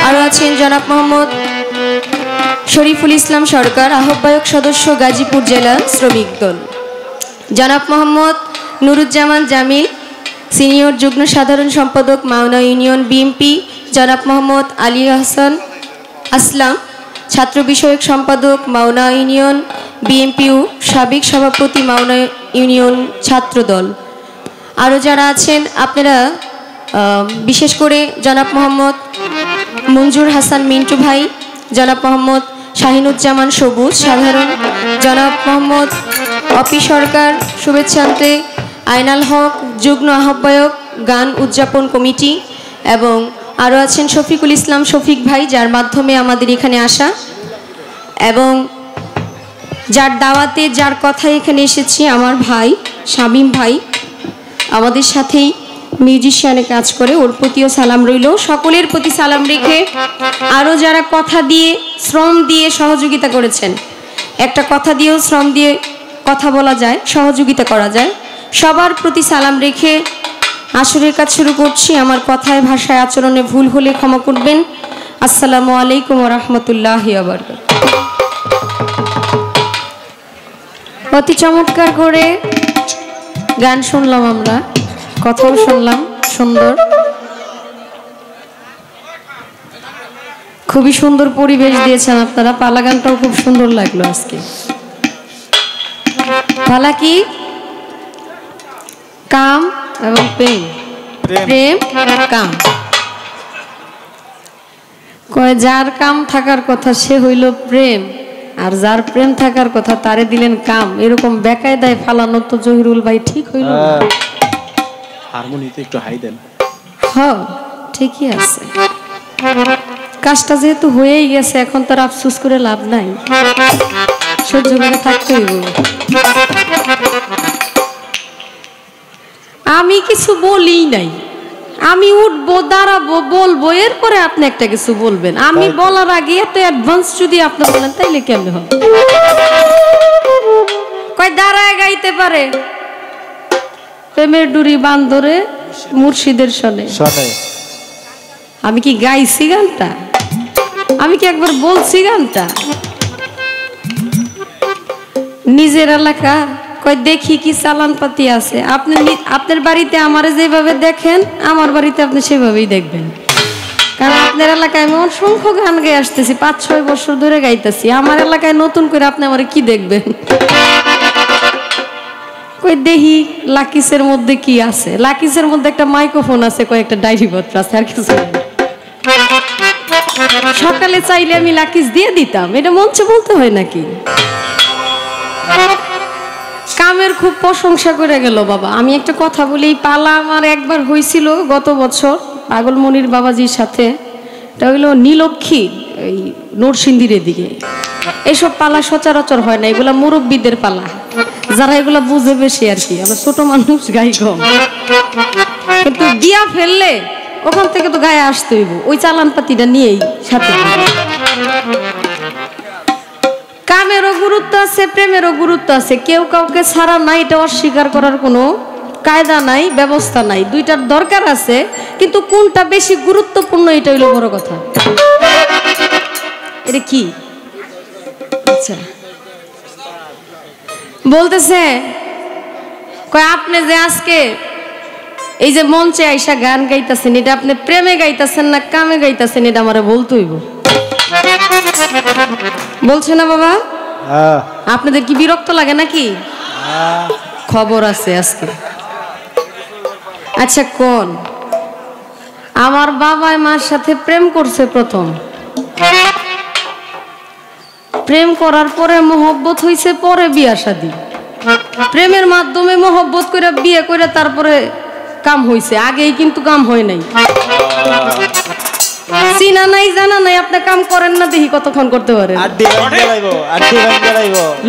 Speaker 2: আরও আছেন জনাব মোহাম্মদ শরীফুল ইসলাম সরকার আহ্বায়ক সদস্য গাজীপুর জেলা শ্রমিক দল, জনাব মোহাম্মদ নুরুজ্জামান জামিল সিনিয়র যুগ্ম সাধারণ সম্পাদক মাওনা ইউনিয়ন বিএনপি, জনাব মোহাম্মদ আলী হাসান আসলাম ছাত্র বিষয়ক সম্পাদক মাওনা ইউনিয়ন বিএনপিউ সাবেক সভাপতি মাওনা ইউনিয়ন ছাত্রদল, আরও যারা আছেন আপনারা বিশেষ করে জনাব মোহাম্মদ মঞ্জুর হাসান মিন্টু ভাই, জনাব মোহাম্মদ শাহিনুজ্জামান সবুজ সাধারণ, জনাব মোহাম্মদ অপি সরকার শুভেচ্ছান্তে আইনাল হক যুগ্ম আহ্বায়ক গান উদযাপন কমিটি, এবং আরও আছেন শফিকুল ইসলাম শফিক ভাই যার মাধ্যমে আমাদের এখানে আসা, এবং যার দাওয়াতে যার কথায় এখানে এসেছি আমার ভাই শামীম ভাই আমাদের সাথেই মিউজিশিয়ানে কাজ করে, ওর প্রতিও সালাম রইল। সকলের প্রতি সালাম রেখে আরও যারা কথা দিয়ে শ্রম দিয়ে সহযোগিতা করেছেন, একটা কথা দিয়েও শ্রম দিয়ে কথা বলা যায়, সহযোগিতা করা যায়, সবার প্রতি সালাম রেখে আসরের কাজ শুরু করছি। আমার কথায় ভাষায় আচরণে ভুল হলে ক্ষমা করবেন। আসসালামু আলাইকুম ওয়া রাহমাতুল্লাহি ওয়া বারাকাতুহু। অতি চমৎকার করে গান শুনলাম, আমরা কথাও শুনলাম, সুন্দর, খুবই সুন্দর পরিবেশ দিয়েছেন আপনারা। পালা গানটাও খুব সুন্দর লাগলো আজকে। পালা কি? কাম এবং প্রেম, প্রেম কাম। কয় যার কাম থাকার কথা সে হইল প্রেম, আর যার প্রেম থাকার কথা তারে দিলেন কাম। এরকম বেকায়দায় ফালানো তো জহিরুল ভাই ঠিক হইল না।
Speaker 3: হারমোনিতে একটু হাই দেন।
Speaker 2: হ্যাঁ ঠিকই আছে, কাজটা যেহেতু হয়েই গেছে এখন তার আফসোস করে লাভ নাই, সহ্য করে থাকতে হইব। আমি কিছু বলি নাই, আমি উঠবো দাঁড়াবো বলবো, এরপরে আপনি একটা কিছু বলবেন। আমি বলার আগে এত অ্যাডভান্স যদি আপনি বলেন তাইলে কেমন হবে? কয় দাঁড়ায় গাইতে পারে প্রেমের ডুরি বান্দরে মুর্শিদের শোনে। আমি কি গাইছি গানটা? আমি কি একবার বলছি গানটা? নিজের এলাকা কয় দেখি কি চালান পাতি আছে। আপনি আপনার বাড়িতে আমারে যেভাবে দেখেন আমার বাড়িতে আপনি সেভাবেই দেখবেন, কারণ আপনার এলাকায় আমি অসংখ্য গান গাই আসতেছি, 5-6 বছর ধরে গাইতেছি। আমার এলাকায় নতুন করে আপনি আমারে কি দেখবেন? কই দেখি লাকিসের মধ্যে কি আছে। লাকিসের মধ্যে একটা মাইক্রোফোন আছে, কয়েকটা ডায়েরি পত্র আছে, আর কিছু নেই। সকালে চাইলে আমি লাকিস দিয়ে দিতাম, এটা মঞ্চে বলতে হয় নাকি? কামের খুব প্রশংসা করে গেল বাবা। আমি একটা কথা বলি, এই পালা আমার একবার হয়েছিল গত বছর পাগলমণির বাবাজির সাথে। এটা হইলো নীলক্ষী, এই নরসিংদীর দিকে। এসব পালা সচরাচর হয় না, এগুলা মুরব্বীদের পালা, যারা এগুলা বুঝে বেশি আর কি। আমরা ছোট মানুষ গাই কম, কিন্তু দিয়া ফেললে ওখান থেকে তো গায়ে আসতে হইব, ওই চালান পাতিটা নিয়েই সাথে। কামেরও গুরুত্ব আছে, প্রেমেরও গুরুত্ব আছে, কেউ কাউকে ছাড়া নাই, এটা অস্বীকার করার কোনো কায়দা নাই, ব্যবস্থা নাই। দুইটার দরকার আছে, কিন্তু কোনটা বেশি গুরুত্বপূর্ণ এটা হইলো বড় কথা। এটা কি আচ্ছা বলতেছে, কয় আপনি যে আজকে এই যে মঞ্চে আইসা গান গাইতেছেন, এটা আপনি প্রেমে গাইতেছেন না কামে গাইতেছেন, এটা আমারে বলতে হইব। বলছে না বাবা? আপনাদের কি বিরক্ত লাগে নাকি? খবর আছে আজকে। আচ্ছা কোন আমার বাবা মার সাথে প্রেম করছে প্রথম, প্রেম করার পরে মোহব্বত হইছে, পরে বিয়া শাদী। প্রেমের মাধ্যমে মহব্বত করে বিয়ে করে তারপরে কাম হইছে, আগেই কিন্তু কাম হয় নাই। চিনা নাই জানা নাই, আপনি কাম করেন না, দেখি কতক্ষণ করতে পারেন।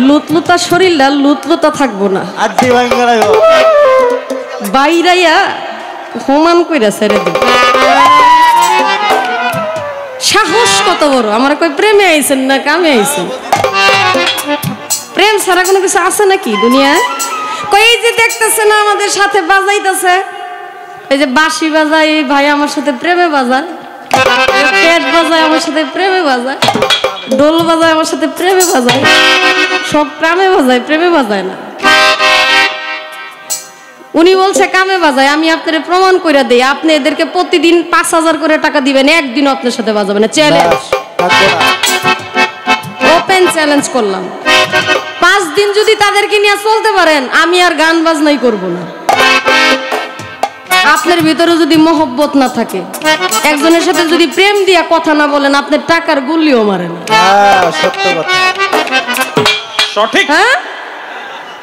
Speaker 2: লুতলুতা শরীরটা লুতলুতা থাকবো না, বাইরাইয়া হোমান কইরা ছেড়ে দিব। সাহস কত বড়! আমার কই প্রেমে আইছেন না কামে আইছেন? প্রেম ছাড়া কোনো কিছু আছে নাকি দুনিয়ায়? কই এই যে দেখতেছে না আমাদের সাথে বাজাইতেছে, এই যে বাঁশি বাজায় এই ভাই আমার সাথে প্রেমে বাজায়, পেট বাজায় আমার সাথে প্রেমে বাজায়, ঢোল বাজায় আমার সাথে প্রেমে বাজায়, সব কামে বাজায়, প্রেমে বাজায় না। উনি বলছে কামে বাজায়, আমি আপনাদের প্রমাণ করে দেই। আপনি এদেরকে প্রতিদিন ৫,০০০ করে টাকা দিবেন, একদিন আপনার সাথে বাজাবে না। চ্যালেঞ্জ, ওপেন চ্যালেঞ্জ করলাম। ৫ দিন যদি তাদেরকে নিয়ে চলতে পারেন, আমি আর গান বাজনাই করব না। আপনার ভিতরে যদি মহব্বত না থাকে, একজনের সাথে যদি প্রেম দিয়া কথা না বলেন, আপনার টাকার গুলিও মারেন।
Speaker 3: সত্য কথা,
Speaker 1: সঠিক।
Speaker 2: হ্যাঁ,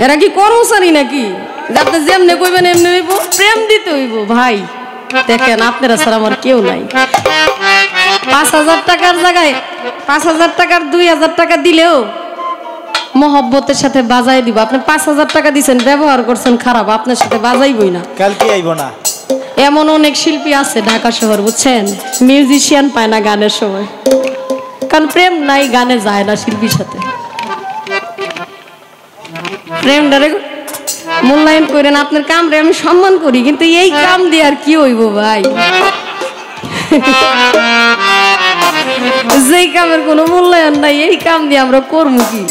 Speaker 2: এরা কি কর্মচারী নাকি যাতে যেমনে কইবেন এমনি হইব? প্রেম দিতে হইব ভাই। দেখেন আপনারা ছাড়া আমার কেউ নাই। ৫,০০০ টাকার জায়গায় ৫,০০০ টাকার ২,০০০ টাকা দিলেও মহব্বতের সাথে বাজাই দিব। আপনি ৫,০০০ টাকা দিচ্ছেন, ব্যবহার করছেন খারাপ, আপনার সাথে বাজাইবই না,
Speaker 3: কালকে আইব না।
Speaker 2: এমন অনেক শিল্পী আছে ঢাকা শহর, বুঝছেন? মিউজিশিয়ান পায় না গানের সময়, কারণ প্রেম নাই, গানে যায় না শিল্পীর সাথে। প্রেম ডারে মূল্যায়ন করেন, আপনার কাম রে আমি সম্মান করি, কিন্তু এই কাম দিয়ে আর কি হইব ভাই? যেই কামের কোনো মূল্যায়ন নাই, এই কাম দিয়ে আমরা করবো কি?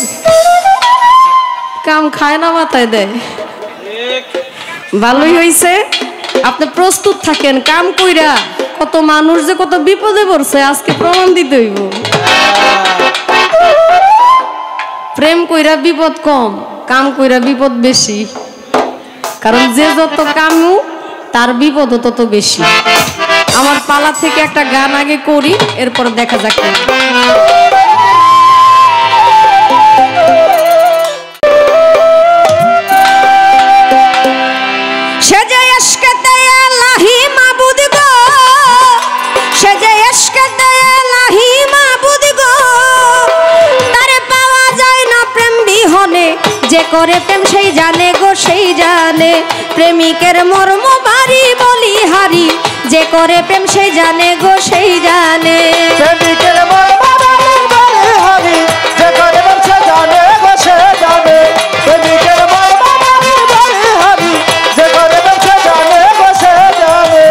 Speaker 2: কাম খায় না মাথায় দেয়। ভালোই হইছে আপনি প্রস্তুত থাকেন, কাম কইরা কত মানুষ যে কত বিপদে পড়ছে আজকে প্রমাণ দিতে হইব। প্রেম কইরা বিপদ কম, কাম কইরা বিপদ বেশি, কারণ যে যত কামু তার বিপদ তত বেশি। আমার পালা থেকে একটা গান আগে করি, এরপর দেখা যাক। যে করে প্রেম সেই জানে গো, সেই জানে প্রেমিকের মর্ম বাড়ি বলি হারি। যে করে প্রেম সেই জানে গো, সেই জানে
Speaker 3: প্রেমিকের মর্ম বাড়ি হারি। যে করে প্রেম সে জানে গো, সে জানে প্রেমিকের মর্ম বাড়ি হারি। যে করে প্রেম সে জানে গো, সে জানে।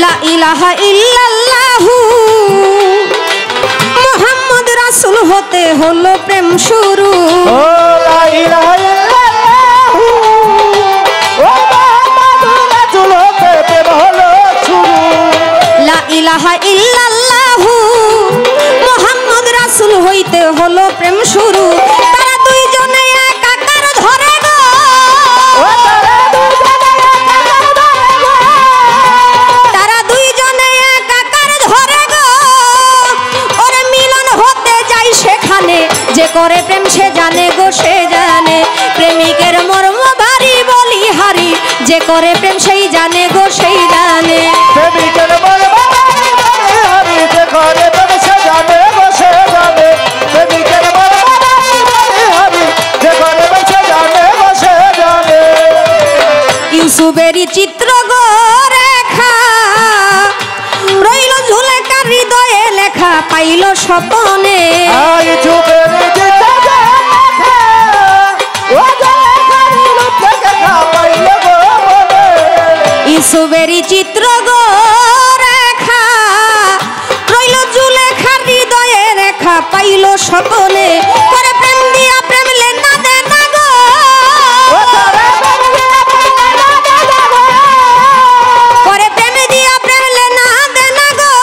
Speaker 2: লা ইলাহা ইল্লাল্লাহু মুহাম্মদ রাসূল হতে হলো প্রেম শুরু।
Speaker 3: লা ইলাহা ইল্লাল্লাহু ও মুহাম্মদুর রাসূল হতে প্রেম হলো শুরু।
Speaker 2: লা ইলাহা ইল্লাল্লাহু মুহাম্মদ রাসূল হইতে হলো প্রেম শুরু। তারা দুইজনে একাকার ধরে গো, তারা দুইজনে একাকার ধরে গো। ওরে মিলন হতে যায় সেখানে, যে করে প্রেম সে জানে গো, সে জানে প্রেমিকের মর্ম ভারী বলি হারি। যে করে প্রেম সেই জানে গো, সেই জানে
Speaker 3: প্রেমিকের মর্ম বাড়ি হারি। যে করে প্রেম সে জানে গো, সে জানে প্রেমিকের মর্ম বাড়ি হারি। যে করে প্রেম সে জানে গো, সে জানে।
Speaker 2: ইউসুফেরই চিত্র গো রেখা রইল ঝুলেকার হৃদয়ে লেখা, পাইল স্বপনে।
Speaker 3: আই যুগের জিতে লেখা ও জায়গারি রূপ লেখা পাইল গো মনে।
Speaker 2: ইউসুফেরই চিত্র গো রেখা রইল ঝুলেকার হৃদয়ে রেখা, পাইল স্বপনে। করে প্রেম দিয়া প্রেম লেনা দেনা গো, করে প্রেম দিয়া প্রেম লেনা দেনা গো।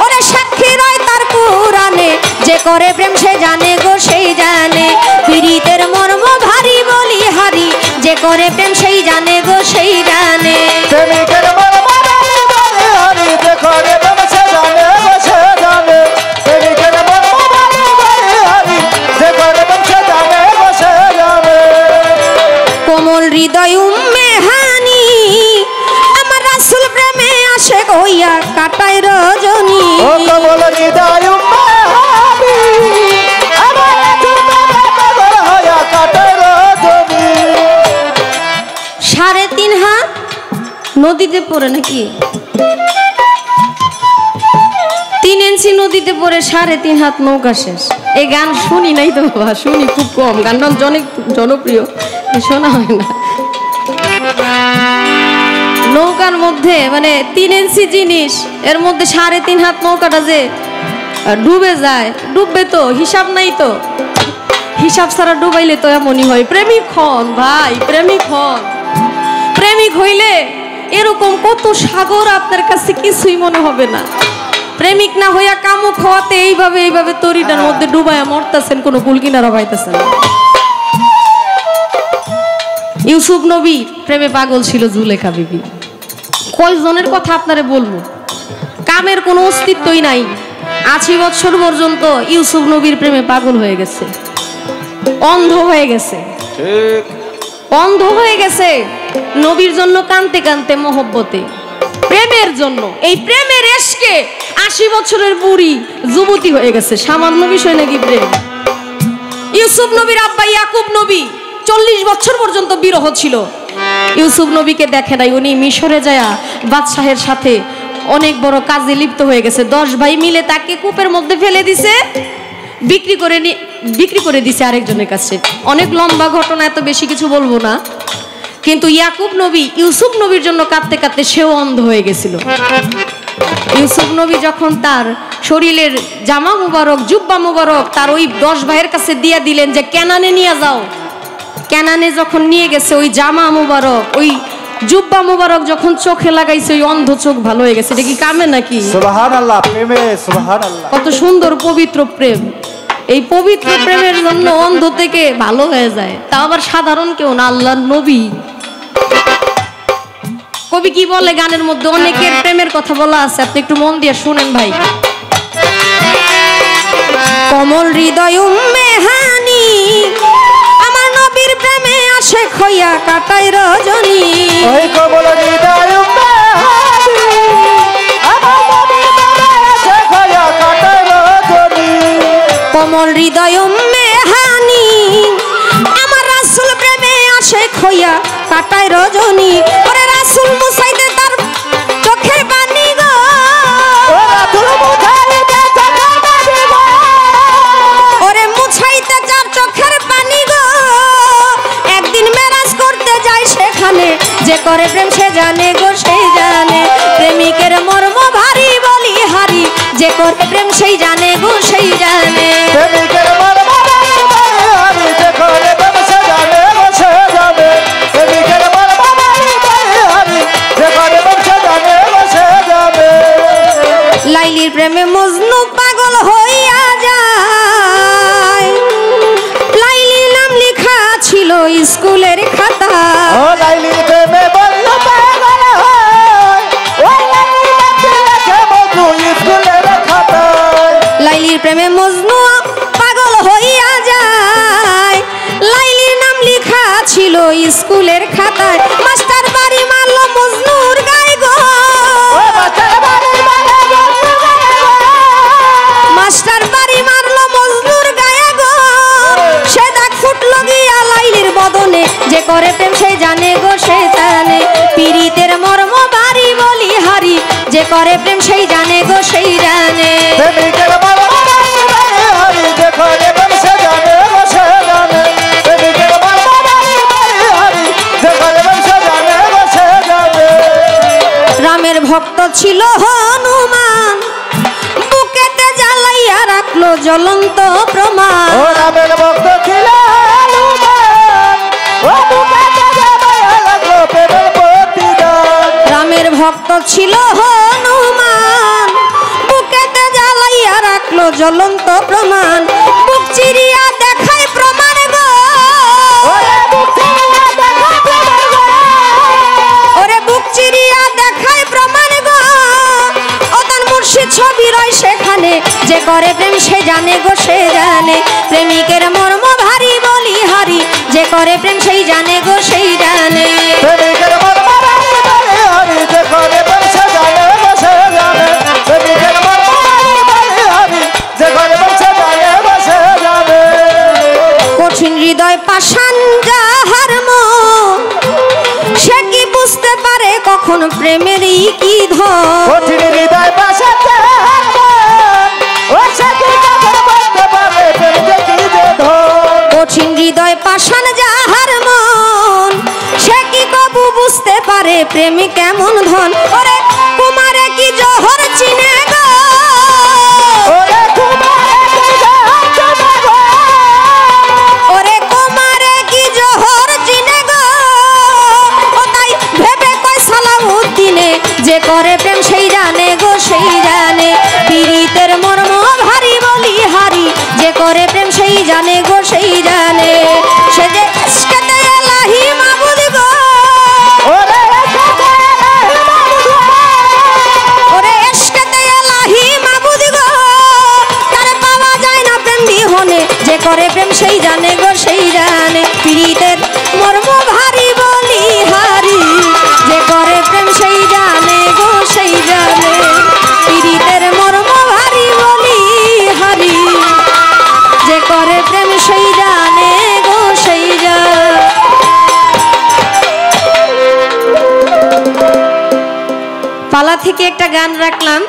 Speaker 2: ওরে সাক্ষী রয় তার কুরানে, যে করে প্রেম সে জানে গো, সেই জানে পীড়িতের মর্ম ভারী বলি হারি। যে করে প্রেম সেই জানে গো, সেই জানে
Speaker 3: প্রেমিকের মর্ম বাড়ি হারি। যে করে প্রেম সে জানে গো, সে জানে প্রেমিকের মর্ম বাড়ি হারি। যে করে প্রেম সে জানে গো, সে জানে।
Speaker 2: কমল হৃদয় উম্মে হানি আমার রাসূল প্রেমে আশিক হইয়া কাটায় রজনী।
Speaker 3: ও কমল হৃদয় উম্মে হানি আমার রাসূল প্রেমে পাগল হইয়া কাটায় রজনী।
Speaker 2: 3.5 হাত নদীতে পড়ে নাকি 3 ইঞ্চি নদীতে পড়ে 3.5 হাত নৌকা শেষ। এই গান শুনি নাই তো বাবা, শুনি খুব কম, গানটা অনেক জনপ্রিয়, শোনা হয় না। নৌকার মধ্যে মানে 3 ইঞ্চি জিনিস, এর মধ্যে 3.5 হাত নৌকাটা যে ডুবে যায়, ডুববে তো হিসাব নাই, তো হিসাব ছাড়া ডুবাইলে তো এমনই হয়। প্রেমিক হন ভাই, প্রেমিক হন। প্রেমিক হইলে এরকম কত সাগর আপনার কাছে কিছুই মনে হবে না। প্রেমিক না হইয়া কামুক হওয়াতে এইভাবে তরিটার মধ্যে ডুবাইয়া মরতেছেন, কোনো কুল কিনারা পাইতেছেন। ইউসুফ নবী প্রেমে পাগল ছিল জুলেখা বিবি। কয়জনের কথা আপনারে বলবো, কামের কোনো অস্তিত্বই নাই। 80 বছর পর্যন্ত ইউসুফ নবীর প্রেমে পাগল হয়ে গেছে, অন্ধ হয়ে গেছে, অন্ধ হয়ে গেছে নবীর জন্য কানতে কানতে মহব্বতে, প্রেমের জন্য। এই প্রেমের এশকে 80 বছরের বুড়ি যুবতী হয়ে গেছে, সামান্য বিষয় নাকি প্রেম। ইউসুফ নবীর আব্বা ইয়াকুব নবী 40 বছর পর্যন্ত বিরহ ছিল। ইউসুফ নবীকে দেখে নাই, উনি মিশরে যায় বাদশাহের সাথে অনেক বড় কাজে লিপ্ত হয়ে গেছে। 10 ভাই মিলে তাকে কূপের মধ্যে ফেলে দিছে, বিক্রি করে দিছে আরেকজনের কাছে। অনেক লম্বা ঘটনা, এত বেশি কিছু বলবো না। কিন্তু ইয়াকুব নবী ইউসুফ নবীর জন্য কাঁদতে কাঁদতে সেও অন্ধ হয়ে গেছিল। ইউসুফ নবী যখন তার শরীরের জামা মুবারক, জুব্বা মুবারক তার ওই 10 ভাইয়ের কাছে দিয়ে দিলেন যে কেনানে নিয়ে যাও, কেনানে যখন নিয়ে গেছে ওই জামা মুবারক, ওই জুব্বা মুবারক যখন চোখে লাগাইছে, ওই অন্ধ চোখ ভালো হয়ে গেছে। এটা কি কামে নাকি?
Speaker 3: সুবহানাল্লাহ, প্রেমে সুবহানাল্লাহ।
Speaker 2: কত সুন্দর পবিত্র প্রেম। এই পবিত্র প্রেমের জন্য অন্ধ থেকে ভালো হয়ে যায়, তা আবার সাধারণ কেউ না, আল্লাহর নবী। কবি কি বলে গানের মধ্যে, অনেকের প্রেমের কথা বলা আছে, আপনি একটু মন দিয়ে শুনেন ভাই। কমল হৃদয় উম্মে হানি আমার নবীর প্রেমে আশিক হইয়া কাটায় রজনী।
Speaker 3: ওই কমল হৃদয় উম্মে হানি আমার নবীর প্রেমে আশিক হইয়া কাটায় রজনী।
Speaker 2: কমল হৃদয় উম্মে হানি আমার রাসূল প্রেমে আশিক হইয়া কাটায় রজনী। ওরে রাসূল মুসাইতে তার চোখের পানি গো,
Speaker 3: ও রাসূল মুসাইতে চোখের পানি গো,
Speaker 2: ওরে মুছাইতে তার চোখের পানি গো। একদিন মেরাজ করতে যায় সেখানে, যে করে প্রেম সে জানে গো, সেই জানে। প্রেমিকের মর্ম ভারী বলি হারি, যে করে প্রেম সেই জানে গো, সেই জানে।
Speaker 3: প্রেমিকের মর্ম ভারী বলি হারি, যে করে প্রেম সে জানে গো, সে জানে। প্রেমিকের মর্ম ভারী বলি হারি, যে করে প্রেম সে জানে গো, সে জানে।
Speaker 2: লাইলির প্রেমে মজনু পাগল হইয়া যায়, লাইলির নাম লেখা ছিল স্কুলের খাতায়।
Speaker 3: ও লাইলির প্রেমে মজনু পাগল হয়, ও লাইলির নাম লেখা মজনু স্কুলের খাতায়।
Speaker 2: লাইলির প্রেমে মজনু পাগল হইয়া যায়, লাইলির নাম লেখা ছিল স্কুলের খাতায়। মাস্টার বাড়ি মারলো মজনুর গায়ে গো,
Speaker 3: ও মাস্টার বাড়ি মারলো মজনুর গায়ে গো,
Speaker 2: মাস্টার বাড়ি মারলো মজনুর গায়ে গো। সে দাগ ফুটলো গিয়া লাইলির বদনে, যে করে প্রেম সে জানে গো, সে জানে। পীড়িতের মর্ম ভারী বলি হারি, যে করে প্রেম সেই জানে গো, সেই জানে।
Speaker 3: প্রেমিকের মর্ম ভারী বলি হারি, যে করে প্রেম সে জানে গো, সে জানে। প্রেমিকের মর্ম ভারী বলি হারি, যে করে প্রেম সে জানে গো, সে জানে।
Speaker 2: রামের ভক্ত ছিল হনুমান, বুকেতে জ্বালাইয়া রাখলো জ্বলন্ত প্রমাণ।
Speaker 3: ও রামের ভক্ত ছিল হনুমান, ও বুকেতে জ্বালাইয়া রাখলো প্রেমের প্রতিদান।
Speaker 2: রামের ভক্ত ছিল হনুমান, বুকেতে জ্বালাইয়া রাখলো জ্বলন্ত প্রমাণ। বুক চিরিয়া দেখায় প্রমাণ গো,
Speaker 3: ওরে বুক চিরিয়া দেখায় প্রমাণ গো,
Speaker 2: ওরে বুক চিরিয়া দেখায় প্রমাণ গো। ও তার মুর্শিদ ছবি রয় সেখানে, যে করে প্রেম সে জানে গো, সে জানে। প্রেমিকের মর্ম ভারী বলি হারি যে করে প্রেম সেই জানে গো সেই জানে
Speaker 3: প্রেমিকের মর্ম ভারী বলি হারি যে করে প্রেম সে জানে গো সে জানে প্রেমিকের মর্ম ভারী বলি হারি যে করে প্রেম সে জানে গো সে জানে
Speaker 2: কঠিন হৃদয় পাষাণ যাহার মন সে কি বুঝতে পারে কখন প্রেমেরই কি ধন
Speaker 3: কঠিন হৃদয় পাষাণ যাহার মন ও সে কি কখন বুঝতে পারে প্রেম যে কি যে ধন
Speaker 2: কঠিন হৃদয় পাষাণ যাহার মন সে কি কবু বুঝতে পারে প্রেম কেমন ধন ওরে কুমারে কি জহর চিনে গো
Speaker 3: ওরে কুমারে কি জহর চিনে গো
Speaker 2: ওরে কুমারে কি জহর চিনে গো ও তাই ভেবে কই সালাউদ্দিনে যে করে প্রেম সেই জানে গো সেই জানে পীড়িতের মর্ম ভারী বলি হারি যে করে প্রেম সেই জানে গো সেই জানে সে যে ইশকেতে এলাহি মাবুদ গো
Speaker 3: ওরে
Speaker 2: ওরে ইশকেতে এলাহি মাবুদ গো তারে পাওয়া যায় না প্রেম বিহনে যে করে প্রেম সেই জানে গো সেই জানে পীড়িতের মর্ম ভারী বলি হারি যে করে প্রেম সেই জানে গো সেই জানে পীড়িতের মর্ম ভারী বলি হারি যে করে প্রেম সেই জানে গো সেই জানে পালা থেকে একটা গান রাখলাম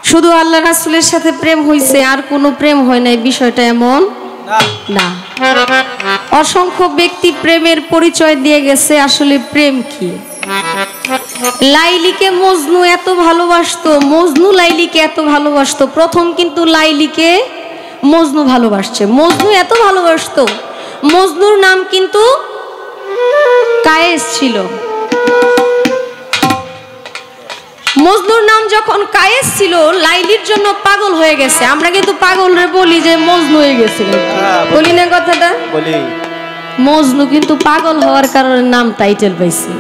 Speaker 2: শুধু আল্লাহ রাসূলের সাথে প্রেম হইছে আর কোনো প্রেম হয় নাই বিষয়টা এমন না অসংখ্য ব্যক্তি প্রেমের পরিচয় দিয়ে গেছে আসলে প্রেম কি লাইলিকে মজনু এত ভালোবাসতো মজনু লাইলিকে এত ভালোবাসতো প্রথম কিন্তু লাইলিকে মজনু ভালোবাসছে মজনু এত ভালোবাসতো মজনুর নাম কিন্তু কায়েস ছিল মজনুর নাম যখন কায়েস ছিল লাইলির জন্য পাগল হয়ে গেছে আমরা কিন্তু পাগলরে বলি যে মজনু হয়ে গেছে বলি না কথাটা
Speaker 3: বলি
Speaker 2: মজনু কিন্তু পাগল হওয়ার কারণে নাম টাইটেল পাইছে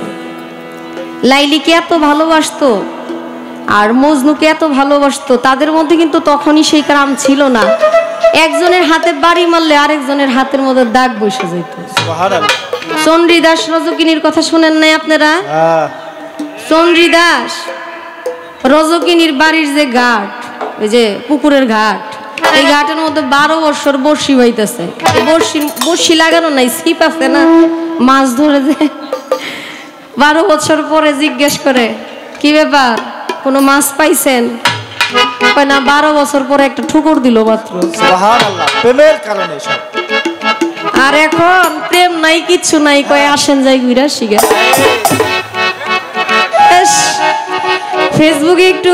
Speaker 2: লাইলিকে এত ভালোবাসতো আর মজনুকে এত ভালোবাসতো তাদের মধ্যে কিন্তু তখনই সেই কাম ছিল না একজনের হাতে বাড়ি মারলে আরেকজনের হাতের মধ্যে দাগ বসে যেত
Speaker 3: সুবহানাল্লাহ
Speaker 2: চন্দ্রিদাস রজকিনীর কথা শুনেন নাই আপনারা চন্দ্রিদাস রজকিনীর বাড়ির যে ঘাট ওই যে পুকুরের ঘাট এই ঘাটের মধ্যে 12 বছর বর্ষি বাইতেছে বর্ষি লাগানো নাই ছিপ আছে না মাছ ধরে যে 12 বছর পরে জিজ্ঞেস করে কি ব্যাপার কোনো মাছ পাইছেন কয় না 12 বছর পরে একটা ঠুকুর দিল মাত্র
Speaker 3: সুবহানাল্লাহ প্রেমের কারণে সব
Speaker 2: আর এখন প্রেম নাই কিচ্ছু নাই কয় আসেন যাই ঘুরা শিখে ফেসবুকে একটু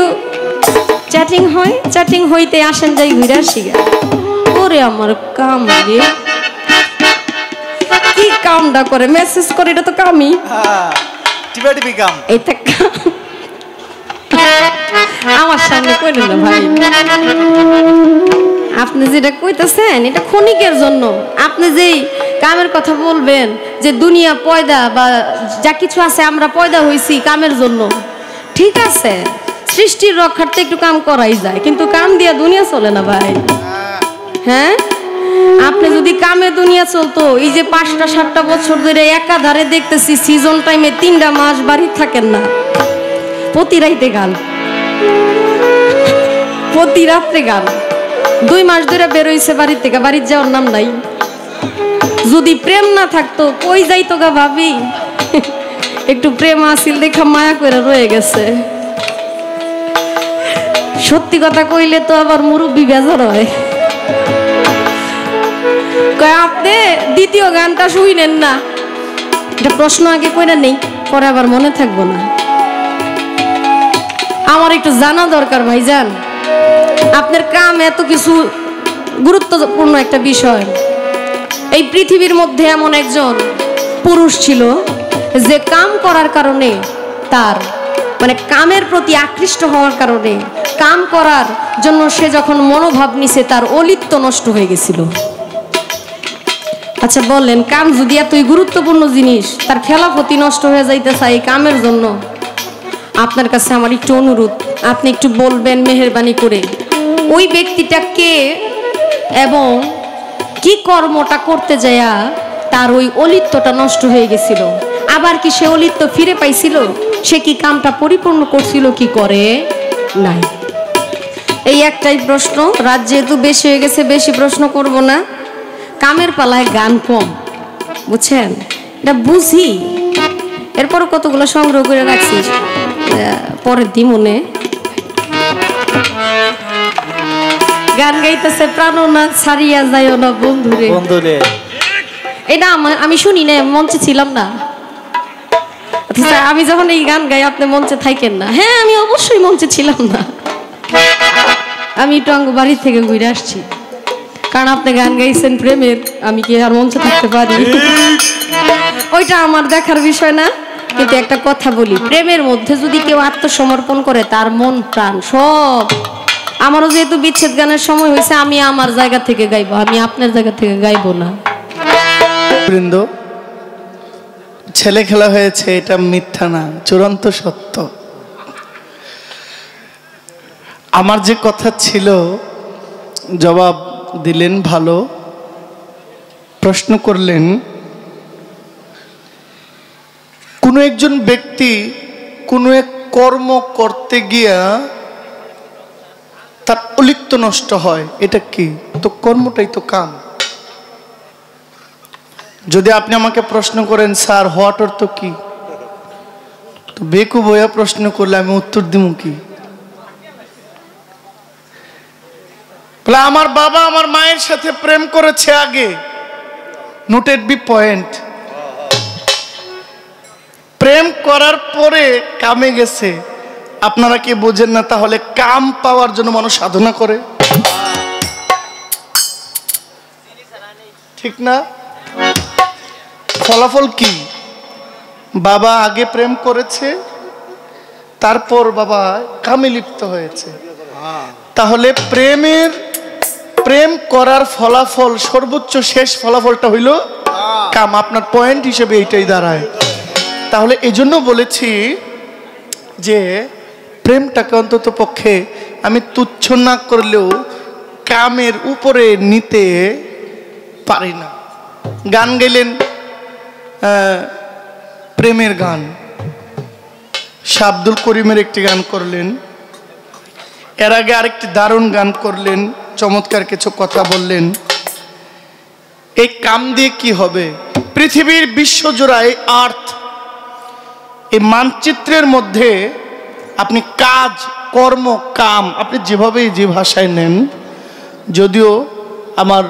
Speaker 2: চ্যাটিং হয় চ্যাটিং হইতে আসেন যাই ঘুরা শিখে ওরে আমার কাম রে কি কামটা করে মেসেজ করে এটা তো কামই
Speaker 3: টিপি কাম
Speaker 2: এটা আমার সামনে কইলেন না ভাই আপনি যেটা কইতেছেন এটা ক্ষণিকের জন্য আপনি যেই কামের কথা বলবেন যে দুনিয়া পয়দা বা যা কিছু আছে আমরা পয়দা হইছি কামের জন্য ঠিক আছে সৃষ্টির রক্ষার্থে একটু কাম করাই যায় কিন্তু কাম দিয়া দুনিয়া চলে না ভাই হ্যাঁ আপনি যদি কামে দুনিয়া চলতো এই যে 5টা 7টা বছর ধরে একাধারে দেখতেছি সিজন টাইমে 3টা মাস বাড়ি থাকেন না প্রতি রাইতে গান প্রতি রাত্রে গান 2 মাস ধরে বের হইছে বাড়ি থেকে বাড়ি যাওয়ার নাম নাই যদি প্রেম না থাকতো কই যাইতো গা ভাবি একটু প্রেম আসিল দেখা মায়া করে রয়ে গেছে সত্যি কথা কইলে তো আবার মুরব্বি বেজার হয় কয় আপনি দ্বিতীয় গানটা শুনেন না এটা প্রশ্ন আগে কইরা নেই পরে আবার মনে থাকবো না আমার একটু জানা দরকার ভাইজান আপনার কাম এত কিছু গুরুত্বপূর্ণ একটা বিষয় এই পৃথিবীর মধ্যে এমন একজন পুরুষ ছিল যে কাম করার কারণে তার মানে কামের প্রতি আকৃষ্ট হওয়ার কারণে কাম করার জন্য সে যখন মনোভাব নিছে তার অলিত্ব নষ্ট হয়ে গেছিল আচ্ছা বলেন কাম যদি এতই গুরুত্বপূর্ণ জিনিস তার খেলাফতি নষ্ট হয়ে যাইতেছে এই কামের জন্য আপনার কাছে আমার একটু অনুরোধ আপনি একটু বলবেন মেহেরবানি করে ওই ব্যক্তিটা কে এবং কি কর্মটা করতে যায়া তার ওই অলিত্যটা নষ্ট হয়ে গেছিল, আবার কি সে অলিত্য ফিরে পাইছিল? সে কি কামটা পরিপূর্ণ করছিল কি করে নাই? এই একটাই প্রশ্ন। রাত যেহেতু বেশি হয়ে গেছে, বেশি প্রশ্ন করব না। কামের পালায় গান কম, বুঝছেন? এটা বুঝি, এরপর কতগুলো সংগ্রহ করে রাখছি, পরের দিন মনে। গান গাইতেছে প্রাণনা ছাড়িয়া যাইও না বন্ধুরে,
Speaker 3: বন্ধুরে।
Speaker 2: এটা আমি শুনি না, মঞ্চে ছিলাম না। আমি যখন এই গান গাই আপনি মঞ্চে থাকেন না? হ্যাঁ, আমি অবশ্যই মঞ্চে ছিলাম না, আমি টঙ্গ বাড়ি থেকে ঘুরে আসছি। কারণ আপনি গান গাইছেন প্রেমের, আমি কি আর মঞ্চে থাকতে পারি? ওইটা আমার দেখার বিষয় না। কিন্তু একটা কথা বলি, প্রেমের মধ্যে যদি কেউ আত্মসমর্পণ করে, তার মন প্রাণ সব। আমারও যেহেতু বিচ্ছেদ গানের সময় হয়েছে, আমি আমার জায়গা থেকে গাইবো, আমি আপনার জায়গা থেকে গাইবো না।
Speaker 1: বৃন্দ, ছেলে খেলা হয়েছে, এটা মিথ্যা না, চূড়ান্ত সত্য। আমার যে কথা ছিল জবাব দিলেন, ভালো প্রশ্ন করলেন। কোনো একজন ব্যক্তি কোনো এক কর্ম করতে গিয়া তার অলিপ্ত নষ্ট হয়, এটা কি? তো কর্মটাই তো কাম। যদি আপনি আমাকে প্রশ্ন করেন স্যার হোয়াট অর্থ কি, তো বেকু বইয়া প্রশ্ন করলে আমি উত্তর দিব কি? বলে আমার বাবা আমার মায়ের সাথে প্রেম করেছে আগে, নোটেড বি পয়েন্ট। প্রেম করার পরে কামে গেছে। আপনারা কি বোঝেন না? তাহলে কাম পাওয়ার জন্য মানুষ সাধনা করে, ঠিক না? ফলাফল কি? বাবা আগে প্রেম করেছে, তারপর বাবা কামে লিপ্ত হয়েছে। তাহলে প্রেম করার ফলাফল, সর্বোচ্চ শেষ ফলাফলটা হইল কাম। আপনার পয়েন্ট হিসেবে এইটাই দাঁড়ায়। তাহলে এজন্য বলেছি যে প্রেমটাকে অন্তত পক্ষে আমি তুচ্ছ না করলেও কামের উপরে নিতে পারি না। গান গাইলেন, প্রেমের গান, শাহ আব্দুল করিমের একটি গান করলেন, এর আগে আরেকটি দারুণ গান করলেন, চমৎকার কিছু কথা বললেন। এই কাম দিয়ে কি হবে? পৃথিবীর বিশ্বজোড়ায় আর্থ, এই মানচিত্রের মধ্যে আপনি কাজ, কর্ম, কাম, আপনি যেভাবেই যে ভাষায় নেন, যদিও আমার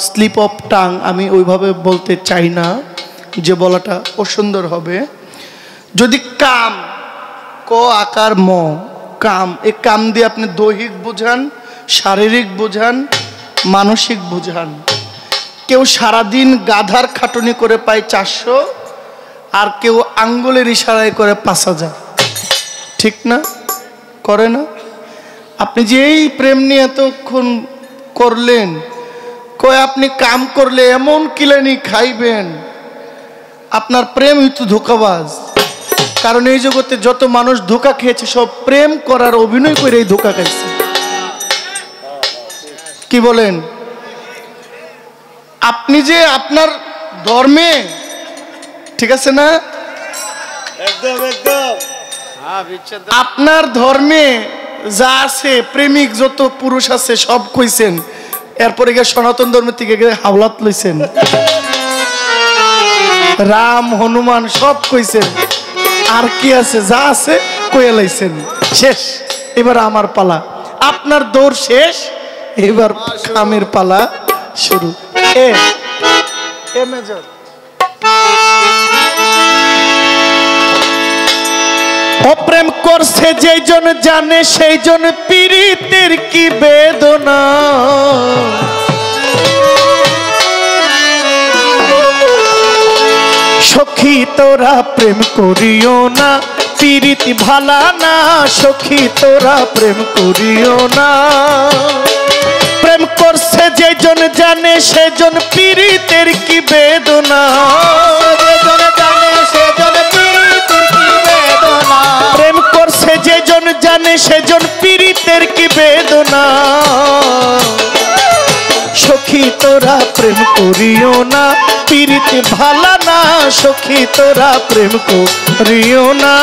Speaker 1: স্লিপ অফ টাং, আমি ওইভাবে বলতে চাই না, যে বলাটা অসুন্দর হবে। যদি কাম, ক আকার ম, কাম, এই কাম দিয়ে আপনি দৈহিক বোঝান, শারীরিক বোঝান, মানসিক বোঝান। কেউ সারাদিন গাধার খাটুনি করে পায় 400, আর কেউ আঙ্গুলের ইশারায় করে 5000, ঠিক না? করে না? আপনি যে এই প্রেম নিয়ে এতক্ষণ করলেন, কয় আপনি কাম করলে এমন কিলানি খাইবেন, আপনার প্রেম হয়তো ধোঁকাবাজ। কারণ এই জগতে যত মানুষ ধোঁকা খেয়েছে সব প্রেম করার অভিনয় করে এই ধোঁকা খাইছে। কি বলেন? আপনি যে আপনার ধর্মে, ঠিক আছে না, আপনার ধর্মে যা আছে, প্রেমিক যত পুরুষ আছে সব কইছেন, এরপরে গিয়ে সনাতন ধর্মের থেকে হাওলাত লইছেন, রাম হনুমান সব কইছেন, আর কি আছে? যা আছে কইয়া লাইছেন, শেষ। এবার আমার পালা, আপনার দৌড় শেষ, এবার কামের পালা শুরু। এ মেজর, অপ্রেম করছে যেই জন জানে, সেই জন পীড়িতের কি বেদনা। সখী তোরা প্রেম করিও না, পীড়িতি ভালা না। সখী তোরা প্রেম করিও না। প্রেম করছে যে জন জানে, সেজন পীড়িতের কি বেদনা। প্রেম করছে যে জন জানে, সেজন পীড়িতের কি বেদনা। সখী সখী তোরা প্রেম করিও না, পীড়িত ভালা না, সখী তোরা প্রেম করিও না।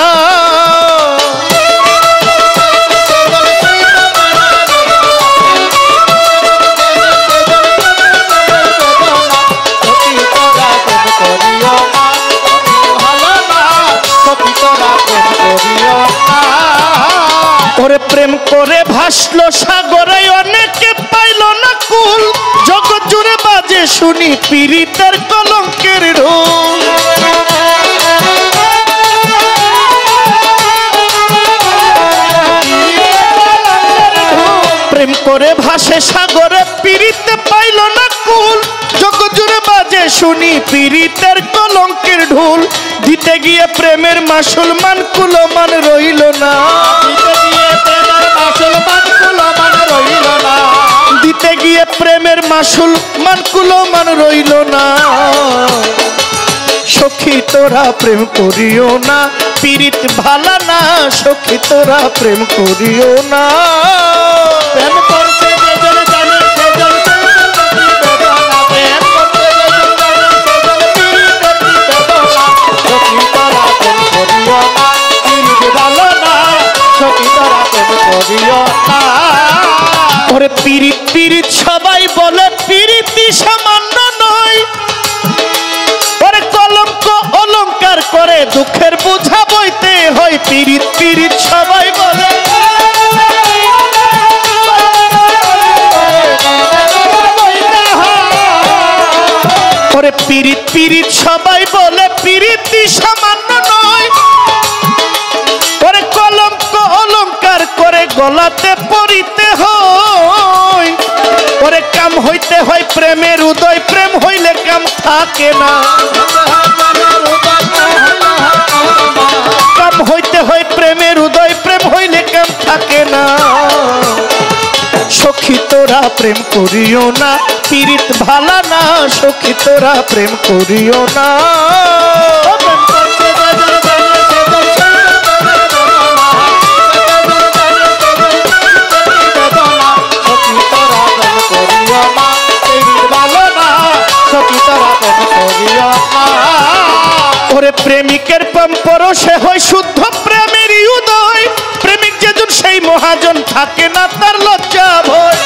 Speaker 1: ওরে প্রেম করে ভাসলো সাগরে, অনেকে পাইল না কুল, জগৎ জুড়ে বাজে শুনি পীড়িতের কলঙ্কের ঢোল। প্রেম করে ভাসে সাগরে, পীড়িতে পাইল না কুল, জগৎ জুড়ে বাজে শুনি পীড়িতের কলঙ্কের ঢোল। দিতে গিয়ে প্রেমের মাসুল মান কুলমান রইল না, দিতে গিয়ে প্রেমের মাসুল মান কুলমান রইল না। সখী তোরা প্রেম করিও না, পীড়িত ভালা না, সখী তোরা প্রেম করিও না। প্রেম করতে যেজন জানে সেজন বেদনা, প্রেম করতে যেজন জানে সেজন পীড়িতের বেদনা। সখী তোরা প্রেম করিও না, পীড়িত ভালা না, সখী তোরা প্রেম করিও না। ওরে পীড়িত পীড়িত সবাই বলে, পীড়িতি সামান্য নয়, ওরে কলঙ্ক অলঙ্কার করে দুঃখের বোঝা বইতে হয়। পীড়িত পীড়িত সবাই বলে, ওরে পীড়িত পীড়িত সবাই বলে, পীড়িতি সামান্য নয়, ওরে কলঙ্ক অলঙ্কার করে গলাতে পরিতে হয়। ওরে কাম হইতে হয় প্রেমের উদয়, প্রেম হইলে কাম থাকে না। কাম হইতে হয় প্রেমের উদয়, প্রেম হইলে কাম থাকে না। সখী তোরা প্রেম করিও না, পীড়িত ভালা না, সখী তোরা প্রেম করিও না। ওরে প্রেমিকের প্রেম পরশে হয় শুদ্ধ প্রেমের উদয়, প্রেমিক যেজন সেই মহাজন থাকে না তার লজ্জা ভয়।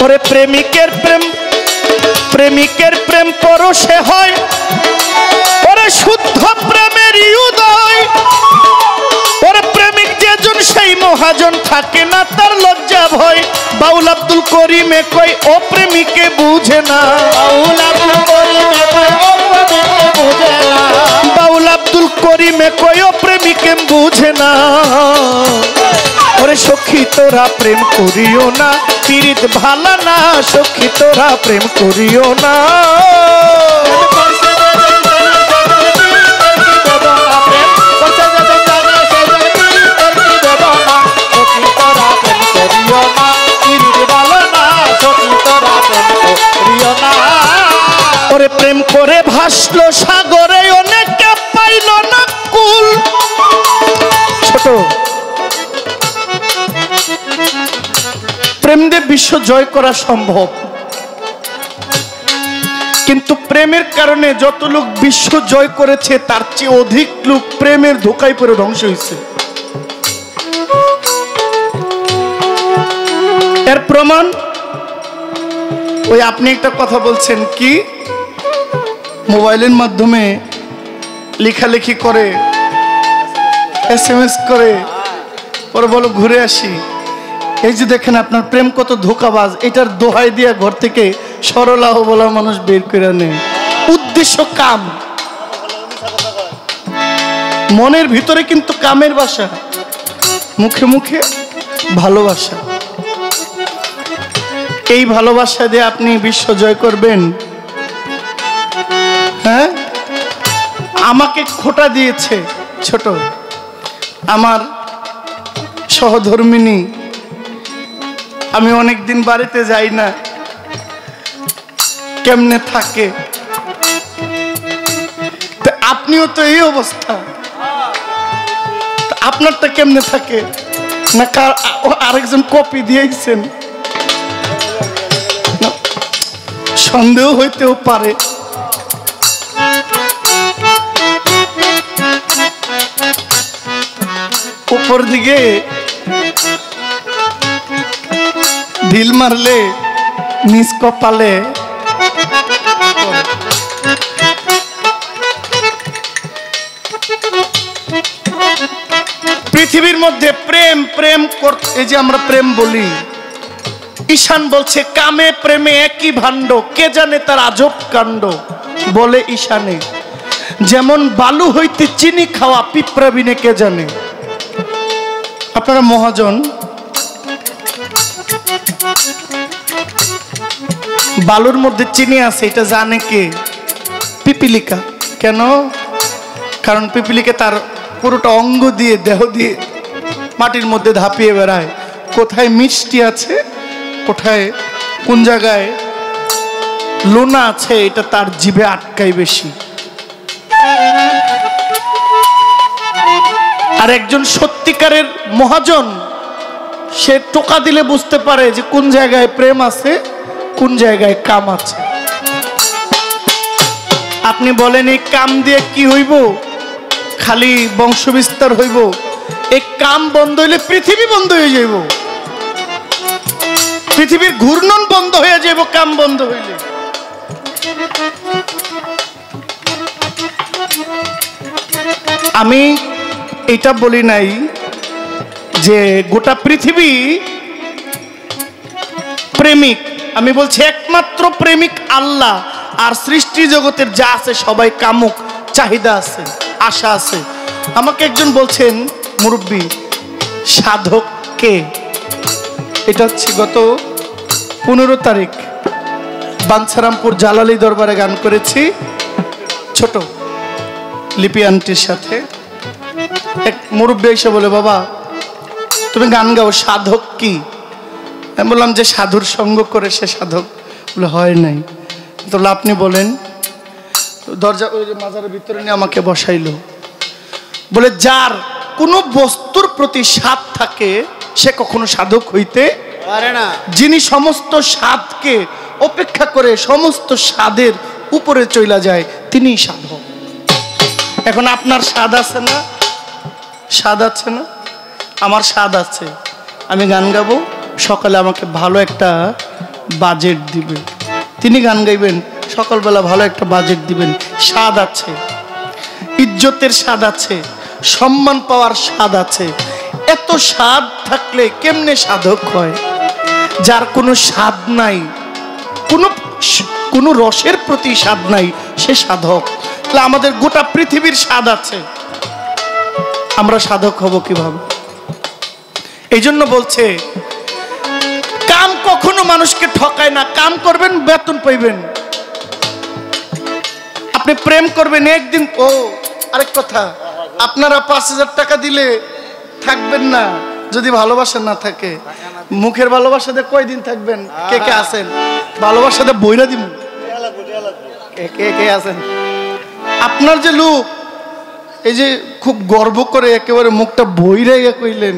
Speaker 1: ওরে প্রেমিকের প্রেম পরশে হয়, ওরে শুদ্ধ প্রেমের উদয়, ওরে প্রেমিক যেজন সেই মহাজন থাকে না তার লজ্জা ভয়। বাউল আব্দুল করিমে কই ও প্রেমিকে বুঝে না, বাউল আব্দুল করিমে কই ও প্রেমিকে বুঝে না, বাউল আব্দুল করিমে কই ও প্রেমিকে বুঝে না। ওরে সখী তোরা প্রেম করিও না, পীড়িত ভালা না, সখী তোরা প্রেম করিও না। ওরে প্রেম করে ভাসলো সাগরে, অনেকে পাইল না কুল। ছোট প্রেম দিয়ে বিশ্ব জয় করা সম্ভব, কিন্তু প্রেমের কারণে যত লোক বিশ্ব জয় করেছে তার চেয়ে অধিক লোক প্রেমের ধোঁকায় পড়ে ধ্বংস হয়েছে। এর প্রমাণ ওই আপনি একটা কথা বলছেন কি, মোবাইলের মাধ্যমে লেখালেখি করে, SMS করে, পরে বলো ঘুরে আসি। এই যে দেখেন আপনার প্রেম কত ধোঁকাবাজ, এটার দোহাই দিয়া ঘর থেকে সরলাহ বলা মানুষ বের করে নেয়। উদ্দেশ্য কাম, মনের ভিতরে কিন্তু কামের বাসা, মুখে মুখে ভালোবাসা। এই ভালোবাসা দিয়ে আপনি বিশ্ব জয় করবেন? হ্যাঁ, আমাকে খোটা দিয়েছে ছোট আমার সহধর্মিনী, আমি অনেকদিন বাড়িতে যাই না, কেমনে থাকে। আপনিও তো এই অবস্থা, আপনারটা কেমনে থাকে না আরেকজন কপি দিয়েছেন সন্দেহ হইতেও পারে। উপর দিকে ঢিল মারলে নিজ কপালে পৃথিবীর মধ্যে প্রেম প্রেম এই যে আমরা প্রেম বলি, ঈশান বলছে কামে প্রেমে একই ভাণ্ড, কে জানে তার আজব কাণ্ড। বলে ঈশানে যেমন বালু হইতে চিনি খাওয়া, পিঁপড়া বিনে কে জানে। আপনারা মহাজন, বালুর মধ্যে চিনি আছে এটা জানে কে? পিপিলিকা। কেন? কারণ পিপিলিকা তার পুরোটা অঙ্গ দিয়ে দেহ দিয়ে মাটির মধ্যে ধাপিয়ে বেড়ায়, কোথায় মিষ্টি আছে, কোথায় কোন জায়গায় লোনা আছে, এটা তার জিভে আটকায় বেশি। আর একজন সত্যিকারের মহাজন সে টোকা দিলে বুঝতে পারে যে কোন জায়গায় প্রেম আছে, কোন জায়গায় কাম আছে। আপনি বলেন এই কাম দিয়ে কি হইব? খালি বংশ বিস্তার হইব। এই কাম বন্ধ হইলে পৃথিবী বন্ধ হয়ে যাইব, পৃথিবীর ঘূর্ণন বন্ধ হয়ে যাইব কাম বন্ধ হইলে। আমি এটা বলি নাই যে গোটা পৃথিবী প্রেমিক, আমি বলছি একমাত্র প্রেমিক আল্লাহ। আর সৃষ্টি জগতের যা আছে সবাই কামুক, চাহিদা আছে, আশা আছে। আমাকে একজন বলছেন মুরব্বী সাধক কে? এটা হচ্ছে গত 15 তারিখ বাঞ্ছারামপুর জালালি দরবারে গান করেছি ছোট লিপি আন্টির সাথে। এক মুরব্বী এসে বলে, বাবা তুমি গান গাও, সাধক কি? আমি বললাম যে সাধুর সঙ্গ করে সে সাধক। বলে হয় নাই। তো আপনি বলেন। দরজা ওই যে মাজারের ভিতরে নিয়ে আমাকে বসাইলো। বলে যার কোনো বস্তুর প্রতি স্বাদ থাকে সে কখনো সাধক হইতে পারে না। যিনি সমস্ত স্বাদকে অপেক্ষা করে সমস্ত স্বাদের উপরে চইলা যায় তিনিই সাধক। এখন আপনার স্বাদ আছে না? স্বাদ আছে না? আমার স্বাদ আছে। আমি গান গাবো, সকালে আমাকে ভালো একটা বাজেট দিবে। তিনি গান গাইবেন, সকালবেলা ভালো একটা বাজেট দিবেন। স্বাদ আছে, ইজ্জতের স্বাদ আছে, সম্মান পাওয়ার স্বাদ আছে। এত স্বাদ থাকলে কেমনে সাধক হয়? যার কোনো স্বাদ নাই, কোনো রসের প্রতি স্বাদ নাই, সে সাধক। তাহলে আমাদের গোটা পৃথিবীর স্বাদ আছে, আমরা সাধক হব কিভাবে? এই জন্য বলছে কাম কখনো মানুষকে ঠকায় না। কাম করবেন, বেতন পাইবেন। আপনি প্রেম করবেন একদিন। ও আরেক কথা, আপনারা 5000 টাকা দিলে থাকবেন না যদি ভালোবাসা না থাকে। মুখের ভালোবাসাতে কয়দিন থাকবেন? কে কে আছেন? ভালোবাসাতে বইরা দিব। কে কে আছেন? আপনার যে লোক এই যে খুব গর্ব করে একেবারে মুখটা বইরা কইলেন,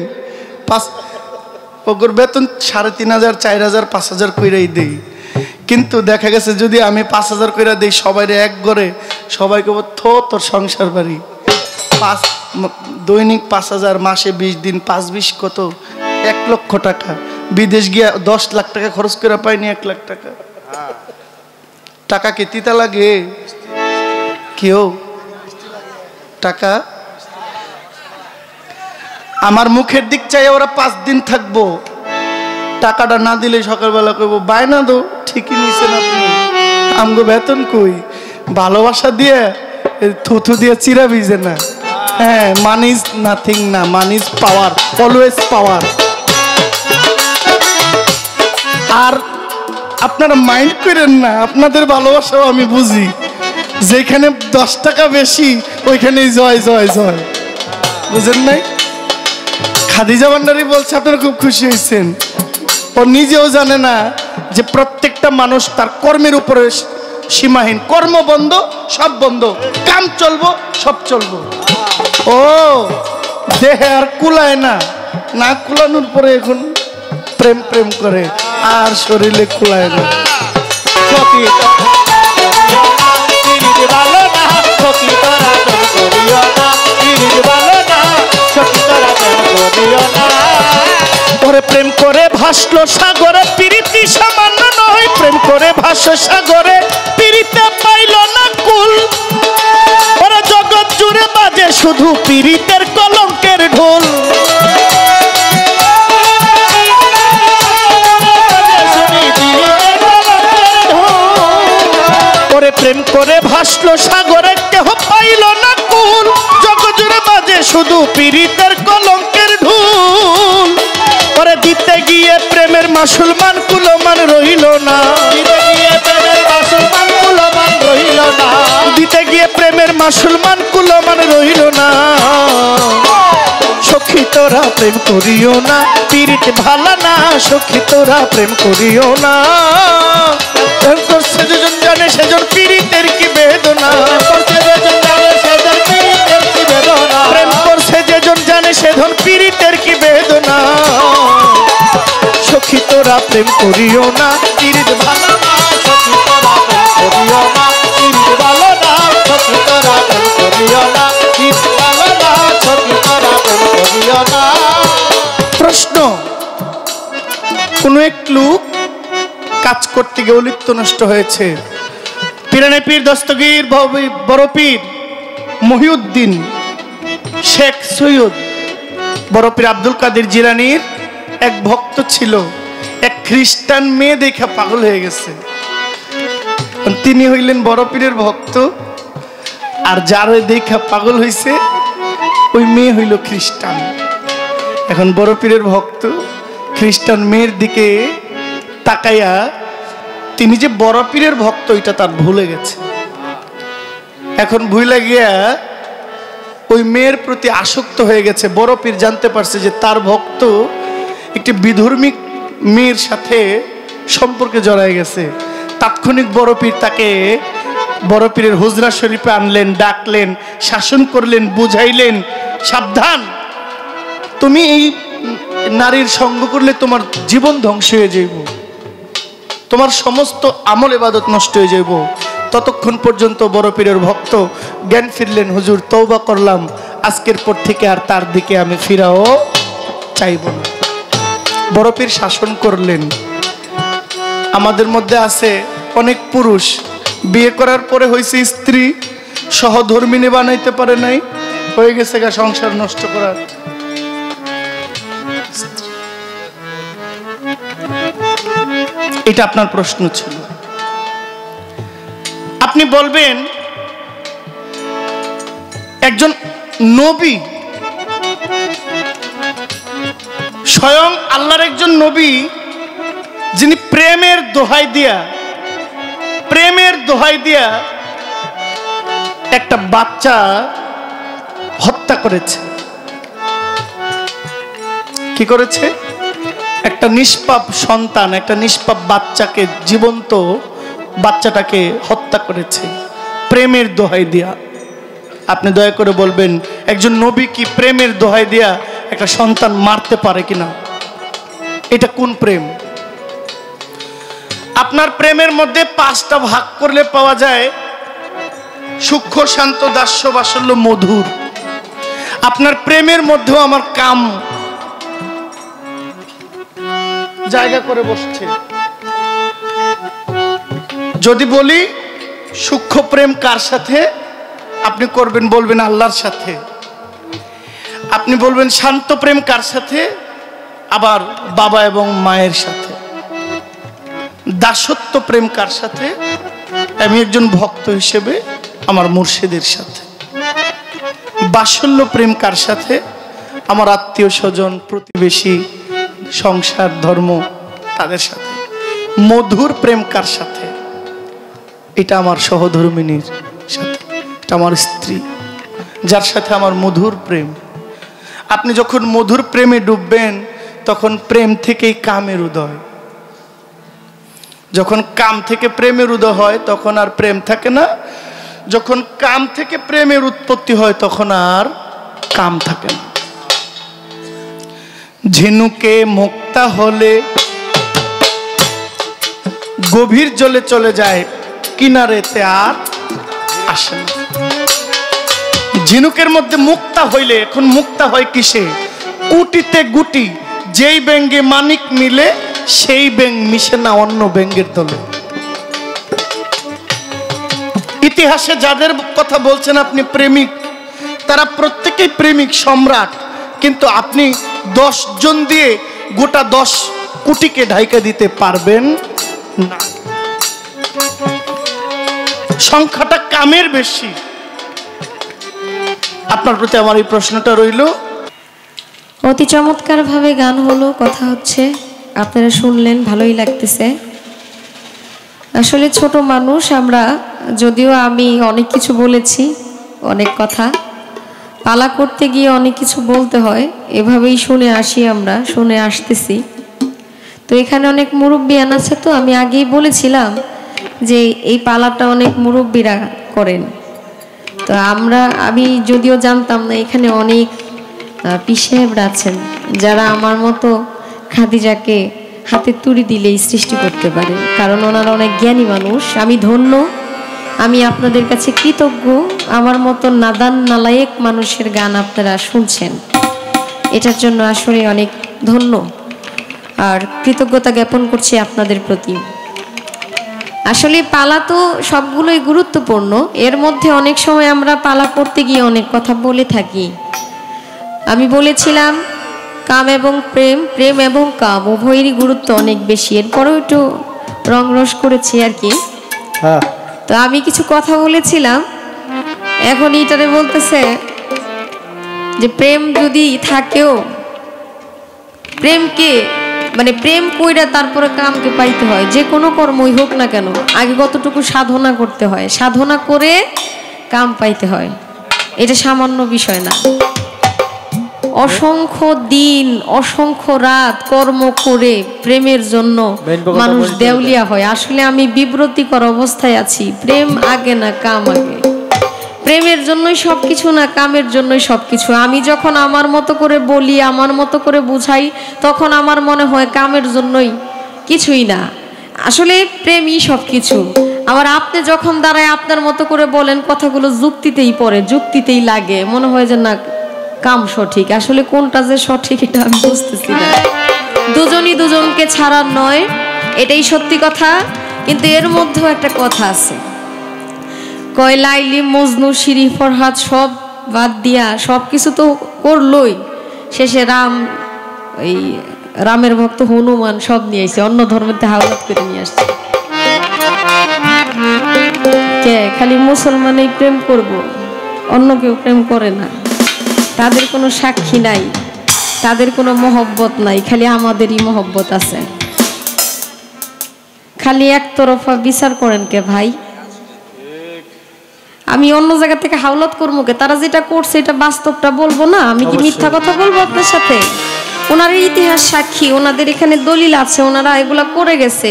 Speaker 1: ওর বেতন 3500, 4000, 5000 কইরাই দেই। কিন্তু দেখা গেছে যদি আমি 5000 কইরা দেই সবাই এক ঘরে, সবাইকে তোর সংসার বাড়ি। দৈনিক 5000, মাসে 20 দিন, 5-20 কত? 1 লক্ষ টাকা। বিদেশ গিয়া 10 লাখ টাকা খরচ করে পাইনি 1 লাখ টাকা। টাকা কি তিতা লাগে? কেউ টাকা আমার মুখের দিক চাই ওরা 5 দিন থাকবো, টাকাটা না দিলে সকালবেলা কইব বায়না দো। ঠিকই নিছেন আপনি, আমগো বেতন কই? ভালোবাসা দিয়ে থুথু দিয়ে চিরা ভিজে না। হ্যাঁ, মানি ইজ নাথিং না, মানি ইজ পাওয়ার, অলওয়েজ পাওয়ার। আর আপনারা মাইন্ড করেন না, আপনাদের ভালোবাসাও আমি বুঝি। যেখানে 10 টাকা বেশি ওইখানেই জয় জয় জয়, বুঝেন নাই? খাদিজা ভান্ডারী বলছে আপনারা খুব খুশি হয়েছেন। ও নিজেও জানে না যে প্রত্যেকটা মানুষ তার কর্মের উপরে সীমাহীন। কর্ম বন্ধ, সব বন্ধ। কাম চলবো, সব চলবো। ও দেহে আর কুলায় না, না কুলানোর পরে এখন প্রেম প্রেম করে আর শরীরে কুলায় না।
Speaker 3: সখী পিরিত ভালো না, সখী তোরা প্রেম করিও না, পিরিত ভালো না, সখী তোরা প্রেম করিও না।
Speaker 1: ওরে প্রেম করে ভাসলো সাগরে, পিরিতি সামান্য নয়। প্রেম করে ভাসো সাগরে, পিরিতে পাইল না কুল। ওরে জগৎ জুড়ে বাজে শুধু পিরিতের কলঙ্কের ঢোল। ওরে প্রেম করে ভাসলো সাগরে, কেহ পাইল না কুল। জগৎ জুড়ে বাজে শুধু পিরিতের কলঙ্কের ঢোল। ওরে দিতে গিয়ে প্রেমের মুসলমান কুলমান রইল না,
Speaker 3: দিতে গিয়ে প্রেমের মুসলমান কুলমান রইল না,
Speaker 1: দিতে গিয়ে প্রেমের মুসলমান কুলমান রইল না। সখী তোরা প্রেম করিও না, পিরিত ভালো না, সখী তোরা প্রেম করিও না। প্রেম করছে যেজন জানে সেজন পিরিতের কি বেদনা,
Speaker 3: করছে যেজন জানে সেজন পিরিতের কি বেদনা,
Speaker 1: প্রেম করছে যেজন জানে সেজন পিরিতের কি বেদনা। সখী তোরা প্রেম করিও না, পিরিত ভালো না,
Speaker 3: সখী তোরা প্রেম করিও না, পিরিত ভালো না, সখী তোরা প্রেম করিও না, পিরিত ভালো না, সখী তোরা প্রেম করিও না।
Speaker 1: প্রশ্ন, কোন এক লোক কাজ করতে গিয়ে লিপ্ত নষ্ট হয়েছে। পিরানে পীর দস্তগীর বড় পীর মহিউদ্দিন শেখ সৈয়দ বড় পীর আব্দুল কাদের জিলানীর এক ভক্ত ছিল। এক খ্রিস্টান মেয়ে দেখে পাগল হয়ে গেছে। তিনি হইলেন বড় পীরের ভক্ত, আর যার দেখা পাগল হইছে ওই মেয়ে হইল খ্রিস্টান। এখন বড় পীরের ভক্ত খ্রিস্টান মেয়ের দিকে তাকাইয়া তিনি যে বড় পীরের ভক্ত এটা তার ভুলে গেছে। এখন ভুলে গিয়া ওই মেয়ের প্রতি আসক্ত হয়ে গেছে। বড় পীর জানতে পারছে যে তার ভক্ত একটি বিধর্মিক মেয়ের সাথে সম্পর্কে জড়ায় গেছে। তাৎক্ষণিক বড় পীর তাকে বড় পীরের হুজরা শরীফে আনলেন, ডাকলেন, শাসন করলেন, বুঝাইলেন, সাবধান, তুমি এই নারীর সঙ্গ করলে তোমার জীবন ধ্বংস হয়ে যাইব, তোমার সমস্ত আমল ইবাদত নষ্ট হয়ে যাইব। ততক্ষণ পর্যন্ত বড় পীরের ভক্ত জ্ঞান ফিরলেন, হুজুর তওবা করলাম, আজকের পর থেকে আর তার দিকে আমি ফিরাও চাইব না। বড় পীর শাসন করলেন। আমাদের মধ্যে আছে অনেক পুরুষ বিয়ে করার পরে হয়েছে স্ত্রী সহধর্মিনী বানাইতে পারে নাই, হয়ে গেছে গা সংসার নষ্ট করার। এটা আপনার প্রশ্ন ছিল। আপনি বলবেন একজন নবী, স্বয়ং আল্লাহর একজন নবী, যিনি প্রেমের দোহাই দিয়া একটা বাচ্চা হত্যা করেছে। কি করেছে? একটা নিষ্পাপ সন্তান, একটা নিষ্পাপ বাচ্চাকে, জীবন্ত বাচ্চাটাকে হত্যা করেছে প্রেমের দোহাই দিয়া। আপনি দয়া করে বলবেন একজন নবী কি প্রেমের দোহাই দিয়া একটা সন্তান মারতে পারে কিনা? এটা কোন প্রেম? আপনার প্রেমের মধ্যে 5টা ভাগ করলে পাওয়া যায় সূক্ষ্ম, শান্ত, দাস্য, বাৎসল্য, মধুর। আপনার প্রেমের মধ্যেও আমার কাম জায়গা করে বসছে। যদি বলি সূক্ষ্ম প্রেম কার সাথে, আপনি করবেন, বলবেন আল্লাহর সাথে। আপনি বলবেন শান্ত প্রেম কার সাথে, আবার বাবা এবং মায়ের সাথে। দাসত্ব প্রেম কার সাথে? আমি একজন ভক্ত হিসেবে আমার মুর্শিদের সাথে। বাৎসল্য প্রেম কার সাথে? আমার আত্মীয় স্বজন, প্রতিবেশী, সংসার, ধর্ম, তাদের সাথে। মধুর প্রেম কার সাথে? এটা আমার সহধর্মিনীর সাথে, এটা আমার স্ত্রী, যার সাথে আমার মধুর প্রেম। আপনি যখন মধুর প্রেমে ডুববেন তখন প্রেম থেকেই কামের উদয়। যখন কাম থেকে প্রেমের উদয় হয় তখন আর প্রেম থাকে না। যখন কাম থেকে প্রেমের উৎপত্তি হয় তখন আর কাম থাকে না। ঝিনুকে মুক্তা হলে গভীর জলে চলে যায়, কিনারেতে আর আসে না। ঝিনুকের মধ্যে মুক্তা হইলে, এখন মুক্তা হয় কিসে? কুটিতে গুটি, যেই ব্যাঙ্গে মানিক মিলে সেই ব্যাঙ মিশে না অন্য ব্যাঙ্গের দলে। ইতিহাসে যাদের কথা বলছেন আপনি প্রেমিক, তারা প্রত্যেকেই প্রেমিক সম্রাট, কিন্তু আপনি 10 জন দিয়ে গোটা 10 কোটিকে ঢাইকা দিতে পারবেন না। সংখ্যাটা কামের বেশি। আপনার প্রতি আমার এই প্রশ্নটা রইল।
Speaker 2: অতি চমৎকার ভাবে গান হলো, কথা হচ্ছে, আপনারা শুনলেন, ভালোই লাগতেছে। আসলে ছোট মানুষ আমরা, যদিও আমি অনেক কিছু বলেছি, অনেক কথা পালা করতে গিয়ে অনেক কিছু বলতে হয়, এভাবেই শুনে আসি, আমরা শুনে আসতেছি। তো এখানে অনেক মুরব্বিয়ান আছে, তো আমি আগেই বলেছিলাম যে এই পালাটা অনেক মুরব্বীরা করেন। তো আমি যদিও জানতাম না এখানে অনেক পিসাহেবরা আছেন যারা আমার মতো খাদিজাকে হাতে তুড়ি দিলেই সৃষ্টি করতে পারে, কারণ ওনারা অনেক জ্ঞানী মানুষ। আমি ধন্য, আমি আপনাদের কাছে কৃতজ্ঞ, আমার মতো নাদান নালায়েক মানুষের গান আপনারা শুনছেন, এটার জন্য আসলে অনেক ধন্য আর কৃতজ্ঞতা জ্ঞাপন করছি আপনাদের প্রতি। আসলে পালা তো সবগুলোই গুরুত্বপূর্ণ, এর মধ্যে অনেক সময় আমরা পালা করতে গিয়ে অনেক কথা বলে থাকি। আমি বলেছিলাম কাম এবং প্রেম, প্রেম এবং কাম উভয়েরই গুরুত্ব অনেক বেশি, এরপরেও একটু রংরস করেছি আর কি। তো আমি কিছু কথা বলেছিলাম, এখন ইটারে বলতেছে যে প্রেম যদি থাকেও, প্রেমকে মানে প্রেম কইরা তারপরে কামকে পাইতে হয়, যে কোনো কর্মই হোক না কেন আগে কতটুকু সাধনা করতে হয়, সাধনা করে কাম পাইতে হয়, এটা সামান্য বিষয় না। অসংখ্য দিন অসংখ্য রাত কর্ম করে প্রেমের জন্য মানুষ দেউলিয়া হয়। আসলে আমি বিব্রতিকর অবস্থায় আছি, প্রেম আগে না কাম আগে, প্রেমের জন্যই সবকিছু না কামের জন্যই সবকিছু। আমি যখন আমার মতো করে বলি, আমার মতো করে বুঝাই, তখন আমার মনে হয় কামের জন্যই, কিছুই না, আসলে প্রেমই সবকিছু। আবার আপনি যখন দাঁড়ায় আপনার মতো করে বলেন, কথাগুলো যুক্তিতেই পড়ে, যুক্তিতেই লাগে, মনে হয় যে না কাম সঠিক, আসলে কোনটা যে সঠিক এটা আমি বুঝতেছি না। দুজনই দুজনকে ছাড়ার নয়, এটাই সত্যি কথা, কিন্তু এর মধ্যেও একটা কথা আছে, কয় লাইলি মজনু শিরি ফরহাদ সব বাদ দিয়া সব কিছু তো করলই, শেষে রামের ভক্ত হনুমান সব নিয়ে আসছে, অন্য ধর্মের হাওলাত করে নিয়ে আসছে। কে খালি মুসলমানই প্রেম করব, অন্য কেউ প্রেম করে না, তাদের কোনো সাক্ষী নাই, তাদের কোনো মহব্বত নাই, খালি আমাদেরই মহব্বত আছে। খালি একতরফা বিচার করেন কে ভাই? আমি অন্য জায়গা থেকে হাওলাত করবো কে? তারা যেটা করছে এটা বাস্তবটা বলবো না, আমি কি মিথ্যা কথা বলবো আপনার সাথে? ওনাদের ইতিহাস সাক্ষী, ওনাদের এখানে দলিল আছে, ওনারা এগুলা করে গেছে।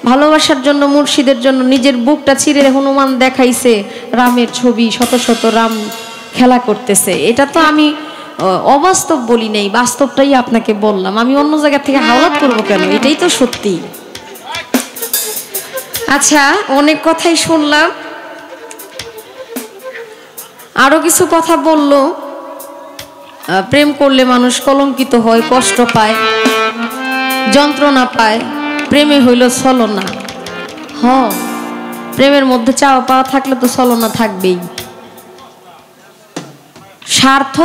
Speaker 2: ভালোবাসার জন্য, মুর্শিদের জন্য নিজের বুকটা চিরে হনুমান দেখাইছে, রামের ছবি, শত শত রাম খেলা করতেছে। এটা তো আমি অবাস্তব বলি নাই, বাস্তবটাই আপনাকে বললাম। আমি অন্য জায়গা থেকে হাওলাত করবো কেন? এটাই তো সত্যি। আচ্ছা, অনেক কথাই শুনলাম, আরো কিছু কথা বললো। প্রেম করলে মানুষ কলঙ্কিত হয়, কষ্ট পায়, যন্ত্রণা পায়, প্রেমে হইল ছলনা। প্রেমের মধ্যে চাওয়া পাওয়া থাকলে তো ছলনা থাকবেই। স্বার্থ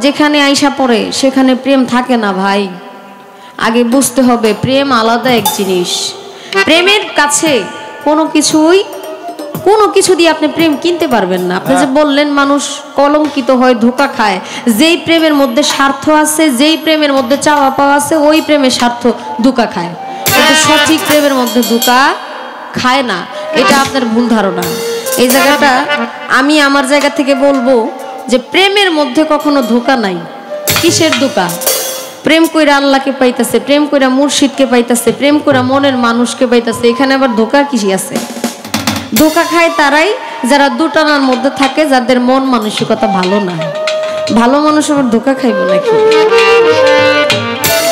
Speaker 2: যেখানে আইসা পড়ে সেখানে প্রেম থাকে না ভাই। আগে বুঝতে হবে প্রেম আলাদা এক জিনিস। প্রেমের কাছে কোনো কিছু দিয়ে আপনি প্রেম কিনতে পারবেন না। আপনি যে বললেন মানুষ কলঙ্কিত হয়, ধোঁকা খায়, যেই প্রেমের মধ্যে স্বার্থ আছে, যেই প্রেমের মধ্যে চাওয়া পাওয়া আছে, ওই প্রেমের স্বার্থ ধোঁকা খায়, কিন্তু সঠিক প্রেমের মধ্যে ধোঁকা খায় না। এটা আপনার ভুল ধারণা। এই জায়গাটা আমি আমার জায়গা থেকে বলবো যে প্রেমের মধ্যে কখনো ধোঁকা নাই। কিসের ধোঁকা? প্রেম কইরা আল্লাহকে পাইতেছে, প্রেম কইরা মুর্শিদকে পাইতেছে, প্রেম কইরা মনের মানুষকে পাইতেছে, এখানে আবার ধোঁকার কিসি আছে? ধোঁকা খায় তারাই যারা দুটানার মধ্যে থাকে, যাদের মন মানসিকতা ভালো না। ভালো মানুষ আবার ধোঁকা খাইব নাকি?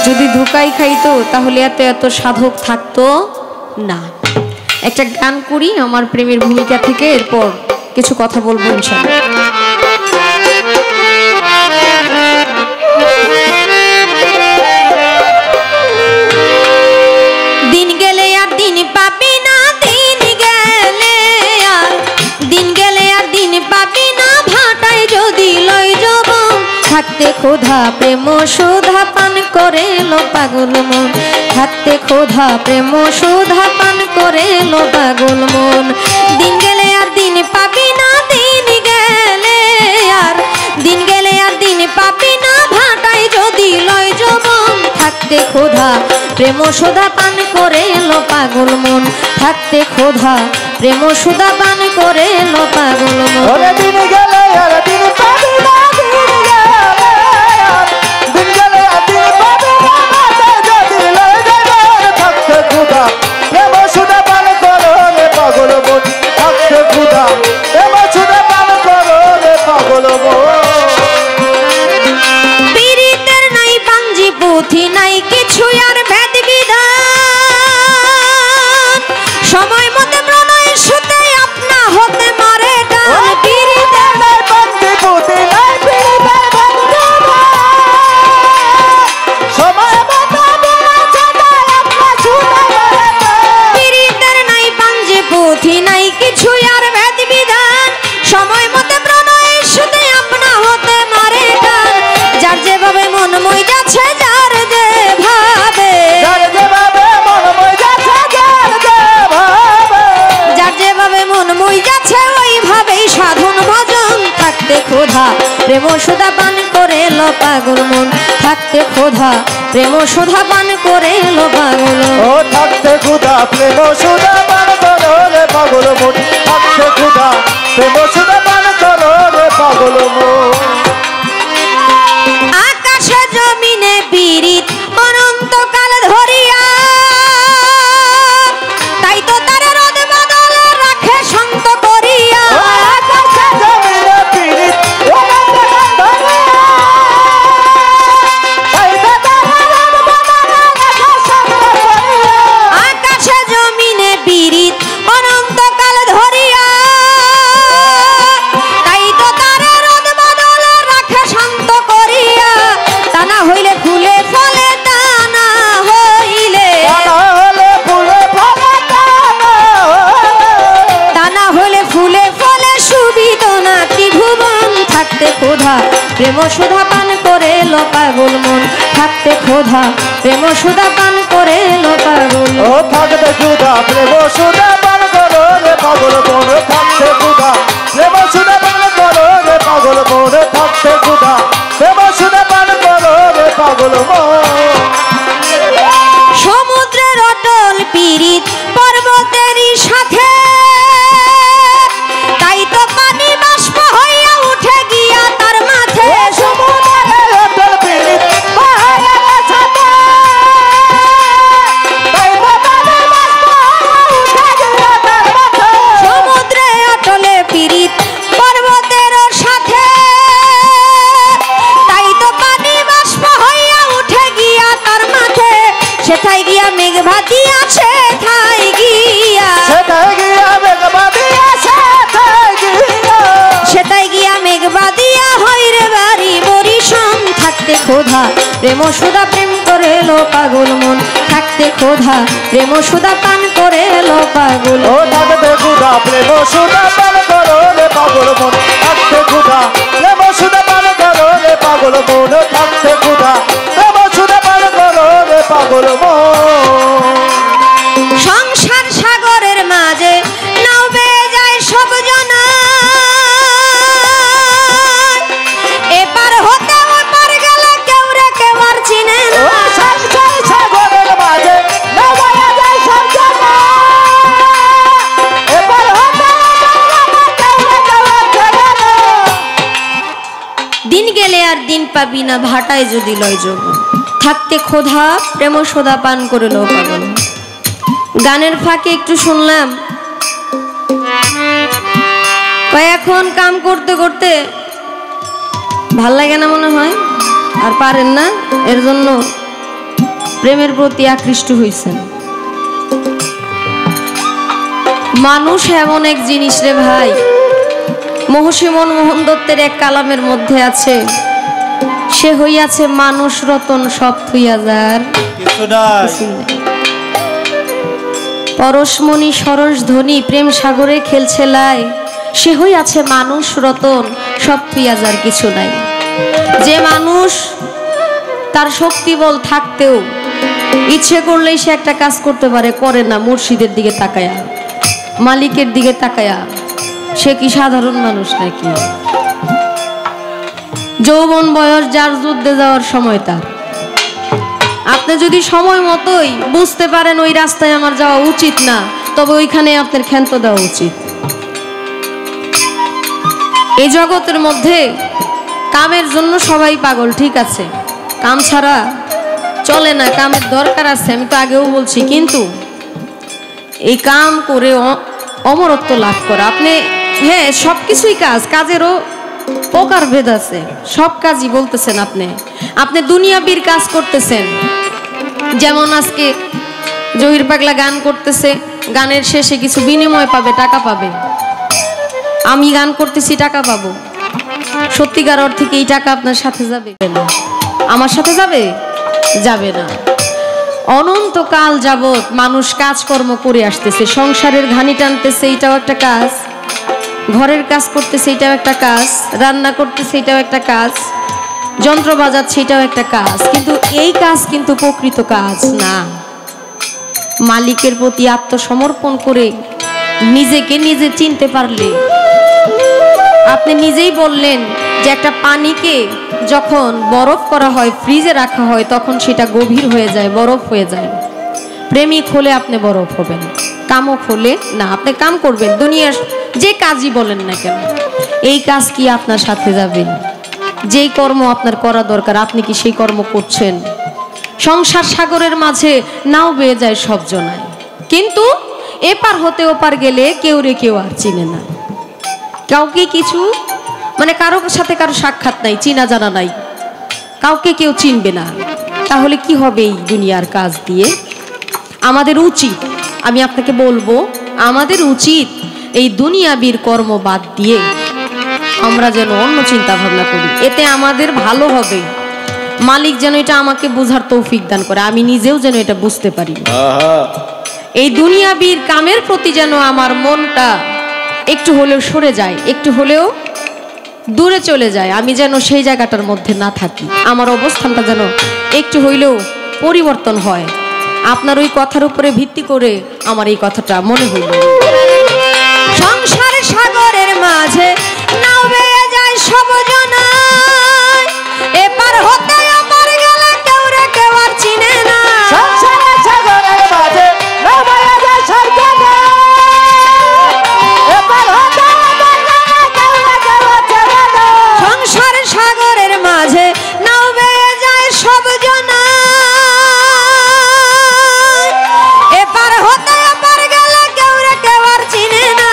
Speaker 2: যদি ধোকাই খাইতো তাহলে এত এত সাধক থাকতো না। একটা গান করি আমার প্রেমের ভূমিকা থেকে, এরপর কিছু কথা বলবো ইনশাআল্লাহ। দিন গেলে আর দিন পাবি না, দিন গেলে আর দিন গেলে আর দিন পাবি না, ভাটায় যদি লয় যাব থাকতে ক্ষুধা প্রেম সুধা পান করে লো পাগল মন, থাকতে ক্ষুধা প্রেম সুধা পান করে লো পাগল মন। দিন গেলে আর দিন পাবি না, দিন গেলে আর দিন গেলে আর দিন পাবি না, ভাটায় যদি লয় যৌবন থাকতে ক্ষুধা প্রেম সুধা পান করে লো পাগল মন, থাকতে ক্ষুধা প্রেম সুধা পান করে লো পাগল মন।
Speaker 3: দিন গেলে আর দিন পাবি না, দিন গেলে আর দিন গেলে আর দিন পাবি না, ভাটায় যদি লয় যৌবন থাকতে ক্ষুধা প্রেম সুধা পান করো রে পাগল মন, থাকতে ক্ষুধা প্রেম সুধা পান করো রে পাগল মন।
Speaker 2: পীড়িতের নাই পাঞ্জি পুঁথি নাই কিছু আর ভেদ বিধান, সময় মতে প্রণয় সুতে আপনা হতে মারে গান।
Speaker 3: পীড়িতের নাই পাঞ্জি পুঁথি নাই পীড়িতের ভেদ বিধান, সময় মতে আপনা সুতে মারে গান।
Speaker 2: পীড়িতের নাই পাঞ্জি পুঁথি নাই কিছু আর ভেদ বিধান, সময় মতে প্রণয় সুতে আপনা হতে মারে গান। যার যেভাবে মন মই যাচ্ছে, যার যেভাবে
Speaker 3: যার যেভাবে মন মই যাচ্ছে, যার যেভাবে
Speaker 2: যার যেভাবে মন মই যাচ্ছে ওইভাবেই সাধন ভজন। থাকতে ক্ষুধা প্রেম সুধা পান করে লো পাগল মন, থাকতে ক্ষুধা প্রেম সুধা পান করে লো পাগল মন।
Speaker 3: ও থাকতে ক্ষুধা প্রেম সুধা পান করো রে পাগল মন, থাকতে ক্ষুধা প্রেম সুধা পান করো রে পাগল মন।
Speaker 2: আকাশে জমিনে পীড়িত অনন্তকাল ধরিয়া, তাই তো তারা রোদ বাদল রাখে শান্ত করিয়া।
Speaker 3: আকাশে জমিনে পীড়িত অনন্তকাল ধরিয়া, তাই তো তারা রোদ বাদল রাখে শান্ত করিয়া।
Speaker 2: আকাশে জমিনে পীড়িত অনন্তকাল ধরিয়া, তাই তো তারা রোদ বাদল রাখে শান্ত করিয়া। তা না হইলে ফুলে ফলে, তা না হইলে
Speaker 3: হলে ফুলে ফলে
Speaker 2: তা না হইলে ফুলে ফলে সুবিধ না ত্রিভুবন। থাকতে ক্ষুধা প্রেম সুধা পান করে লো পাগল মন, থাকতে ক্ষুধা প্রেম সুধা পান করে লো পাগল মন।
Speaker 3: ও থাকতে ক্ষুধা প্রেম সুধা পান করো রে পাগল মন, থাকতে ক্ষুধা প্রেম সুধা পান করো রে পাগল মন, থাকতে ক্ষুধা প্রেম সুধা পান করো রে পাগল মন।
Speaker 2: সমুদ্রের অটল পীড়িত পর্বতেরই সাথে, তাই তো পানি বাষ্প হইয়া উঠে গিয়া তার মাথে।
Speaker 3: সমুদ্রের অটল পীড়িত পাহাড়ের সাথে, তাই তো পানি বাষ্প উঠে গিয়া তার মাথে।
Speaker 2: সমুদ্রে অটলে পীড়িত পর্বতের সাথে, তাই তো পানি বাষ্প হইয়া উঠে গিয়া তার মাথে। সেথায় গিয়া মেঘ ভাতিয়া, সেথায় গিয়া
Speaker 3: সেটাই গিয়া মেঘবা দিয়া, সেটাই গিয়া
Speaker 2: সেটাই গিয়া মেঘ বাদিয়া হইরে বাড়ি বরিশন। থাকতে ক্ষুধা প্রেম সুধা প্রেম করে লো পাগল মন, থাকতে ক্ষুধা প্রেম সুধা পান করে লো পাগল।
Speaker 3: ও থাকতে ক্ষুধা প্রেম সুধা পান করো রে পাগল মন, থাকতে ক্ষুধা প্রেম সুধা পান করো রে পাগল মন, থাকতে ক্ষুধা প্রেম সুধা পান করো রে পাগল মন।
Speaker 2: সংসার সাগরের মাঝে নাও বেয়ে যায় সব জনা, এপার হতে ওপার গেলে কেউ রে কেউ আর চিনে
Speaker 3: ও
Speaker 2: না।
Speaker 3: সংসার সাগরের মাঝে নবায়া যায় সব জানা, এবার হতে
Speaker 2: দিন গেলে আর দিন পাবি না, ভাটায় যদি লয় যৌবন। থাকতে ক্ষুধা প্রেম সোদা পান করে লো পাগল। গানের ফাঁকে একটু শুনলাম এখন কাম করতে করতে ভাল লাগে না মনে হয়, আর পারেন না, এর জন্য প্রেমের প্রতি আকৃষ্ট হয়েছেন। মানুষ এমন এক জিনিস রে ভাই, মহর্ষি মনমোহন দত্তের এক কালামের মধ্যে আছে, সে হইয়াছে মানুষ রতন সব থুইয়া যার পরশমণি সরস ধ্বনি প্রেম সাগরে খেলছে লাই, সে হইয়াছে মানুষ রতন সব থুইয়া যার কিছু নাই। যে মানুষ তার শক্তি বল থাকতেও ইচ্ছে করলেই সে একটা কাজ করতে পারে, করে না মুর্শিদের দিকে তাকায়া, মালিকের দিকে তাকায়া, সে কি সাধারণ মানুষ নাকি? যৌবন বয়স যার যুদ্ধে যাওয়ার সময় তার, আপনি যদি সময় মতোই বুঝতে পারেন ওই রাস্তায় আমার যাওয়া উচিত না, তবে ওইখানে আপনার ক্ষান্ত দেওয়া উচিত। এই জগতের মধ্যে কামের জন্য সবাই পাগল, ঠিক আছে, কাম ছাড়া চলে না, কামের দরকার আছে, আমি তো আগেও বলছি, কিন্তু এই কাম করে অমরত্ব লাভ করা, আপনি হ্যাঁ সবকিছুই কাজেরও প্রকার ভেদ আছে, সব কাজই বলতেছেন আপনি দুনিয়াবীর কাজ করতেছেন। যেমন আজকে জহির পাগলা গান করতেছে, গানের শেষে কিছু বিনিময় পাবে, টাকা পাবে। আমি গান করতেছি, টাকা পাবো, সত্যিকার অর্থে কি এই টাকা আপনার সাথে যাবে না? আমার সাথে যাবে না। অনন্তকাল যাবৎ মানুষ কাজকর্ম করে আসতেছে, সংসারের ঘানি টানতেছে, এটাও একটা কাজ, ঘরের কাজ করতেছে, এটাও একটা কাজ, রান্না করতেছে, এটাও একটা কাজ, যন্ত্র বাজাচ্ছে, এটাও একটা কাজ, কিন্তু এই কাজ কিন্তু প্রকৃত কাজ না। মালিকের প্রতি আত্মসমর্পণ করে নিজেকে নিজে চিনতে পারলে, আপনি নিজেই বললেন যে একটা পানিকে যখন বরফ করা হয়, ফ্রিজে রাখা হয়, তখন সেটা গভীর হয়ে যায়, বরফ হয়ে যায়। প্রেমিক হলে আপনি বরফ হবেন, কামক হলে না। আপনি কাম করবেন, দুনিয়ার যে কাজই বলেন না কেন, এই কাজ কি আপনার সাথে যাবে? যেই কর্ম আপনার করা দরকার, আপনি কি সেই কর্ম করছেন? সংসার সাগরের মাঝে নাও বেয়ে যায় সব জনায়, কিন্তু এপার হতে ওপার গেলে কেউ রে কেউ আর চিনে না, কাউকে কিছু মানে কারো সাথে কারো সাক্ষাৎ নাই, চিনা জানা নাই, কাউকে কেউ চিনবে না। তাহলে কি হবে এই দুনিয়ার কাজ দিয়ে? আমাদের উচিত, আমি আপনাকে বলবো, আমাদের উচিত এই দুনিয়াবীর কর্ম বাদ দিয়ে আমরা যেন অন্য চিন্তা ভাবনা করি, এতে আমাদের ভালো হবে। মালিক যেন এটা আমাকে বোঝার তৌফিক দান করে, আমি নিজেও যেন এটা বুঝতে পারি। এই দুনিয়াবীর কামের প্রতি যেন আমার মনটা একটু হলেও সরে যায়, একটু হলেও দূরে চলে যায়, আমি যেন সেই জায়গাটার মধ্যে না থাকি, আমার অবস্থানটা যেন একটু হইলেও পরিবর্তন হয়। আপনার ওই কথার উপরে ভিত্তি করে আমার এই কথাটা মনে হইল। সংসার সাগরের মাঝে নাও বেয়ে যায় সব জনায়, এপার হতে ওপার গেলে কেউ রে কেউ আর চিনে না।
Speaker 3: সংসার সাগরের মাঝে নাও বেয়ে যায় সব জনায়, এপার হতে ওপার গেলে কেউ রে কেউ আর চিনে না।
Speaker 2: সংসার সাগরের মাঝে নাও বেয়ে যায় সব জনায়, এপার হতে ওপার গেলে কেউ রে কেউ আর চিনে না।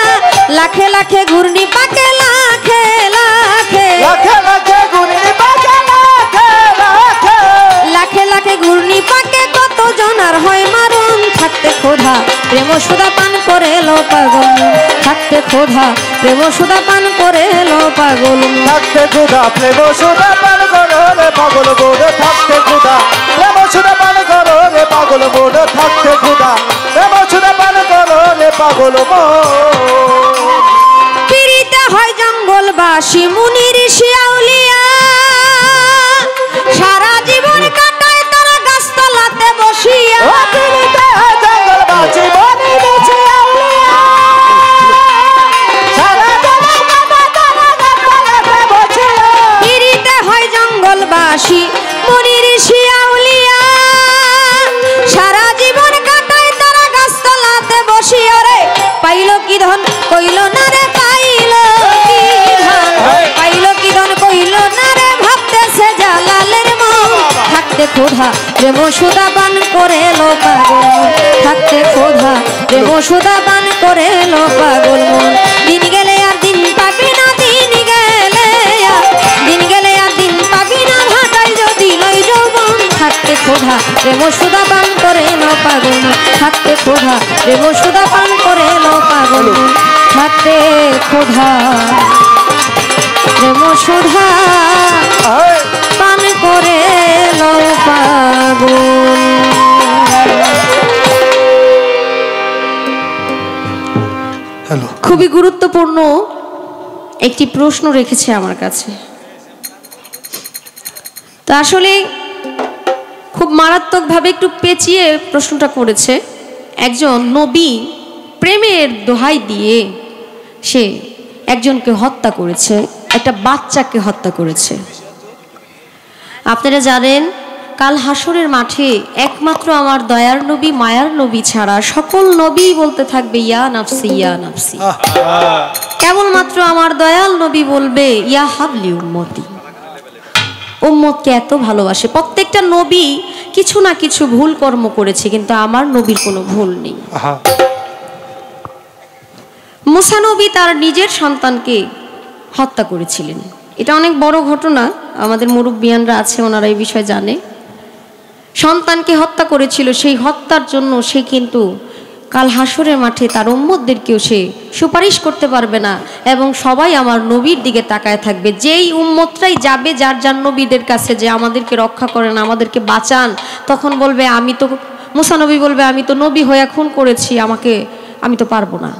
Speaker 2: লাখে লাখে ঘূর্ণি পাকে, লাখে লাখে
Speaker 3: লাখে লাখে ঘূর্ণি পাকে,
Speaker 2: লাখে লাখে ঘূর্ণি পাকে, কত জনার হয় মারণ। থাকতে খোদা প্রেম সুদা পান করে লো পাগল, থাকতে খোদা প্রেম সুদা পান করে লো পাগল।
Speaker 3: থাকতে খুদা প্রেম সুদা পান করো রে পাগল বোধ, থাকতে খুদা প্রেম সুদা পান করো রে পাগল বোধ, থাকতে খুদা প্রেম সুদা পান করো রে পাগল বোধ।
Speaker 2: পিরিতে হয় জঙ্গলবাসী মুনি ঋষি আউলিয়া, সারা জীবন কাটায় তারা গাছতলাতে বসিয়া।
Speaker 3: পিরিতে হয় জঙ্গলবাসী মুনি ঋষি আউলিয়া, সারা জীবন কাটায় তারা গাছতলাতে বসিয়া।
Speaker 2: পিরিতে হয় জঙ্গলবাসী মুনি ঋষি আউলিয়া, সারা জীবন কাটায় তারা গাছতলাতে বসিয়া। রে পাইল কি ধন কইল না রে, পাইল কি ধন, পাইল কি ধন কইল না রে, ভাবতেছে জালালের মন। থাকতে খোদা প্রেম সুদা পান করে লো পাগল, থাকতে খোদা প্রেম সুদা পান করে লো পাগল মন। দিন গেলে আর দিন পাবি না, দিন গেলে আর দিন গেলে আর দিন পাবি না, ভাটাই যদি লই যৌবন। থাকতে ক্ষুধা প্রেম সুধা পান করে নাও পাগল থাকতে ক্ষুধা প্রেম সুধা পান করে নাও পাগল থাকতে ক্ষুধা প্রেম সুধা পান করে নাও পাগল। খুবই গুরুত্বপূর্ণ একটি প্রশ্ন রেখেছে আমার কাছে। তো আসলে খুব মারাত্মকভাবে একটু পেঁচিয়ে প্রশ্নটা করেছে। একজন নবী প্রেমের দোহাই দিয়ে সে একজনকে হত্যা করেছে, একটা বাচ্চাকে হত্যা করেছে। আপনারা জানেন কাল হাসরের মাঠে একমাত্র আমার দয়ার নবী মায়ার নবী ছাড়া সকল নবী বলতে থাকবে ইয়া নাফসি ইয়া নাফসি। কেবলমাত্র আমার দয়াল নবী বলবে ইয়া হাবলি উম্মতি। উম্মতকে এত ভালোবাসে। প্রত্যেকটা নবী কিছু না কিছু ভুল কর্ম করেছে, কিন্তু আমার নবীর কোনো ভুল নেই। মুসা নবী তার নিজের সন্তানকে হত্যা করেছিলেন। এটা অনেক বড় ঘটনা, আমাদের মুরব্বিয়ানরা আছে ওনারা এই বিষয়ে জানে। সন্তানকে হত্যা করেছিল, সেই হত্যার জন্য সে কিন্তু কাল হাসরের মাঠে তার উম্মতদেরকেও সে সুপারিশ করতে পারবে না, এবং সবাই আমার নবীর দিকে তাকায় থাকবে। যেই উম্মতরাই যাবে যার যার নবীদের কাছে যে আমাদেরকে রক্ষা করেন, আমাদেরকে বাঁচান, তখন বলবে আমি তো, মুসা নবী বলবে আমি তো নবী হয়ে খুন করেছি, আমি তো পারবো না,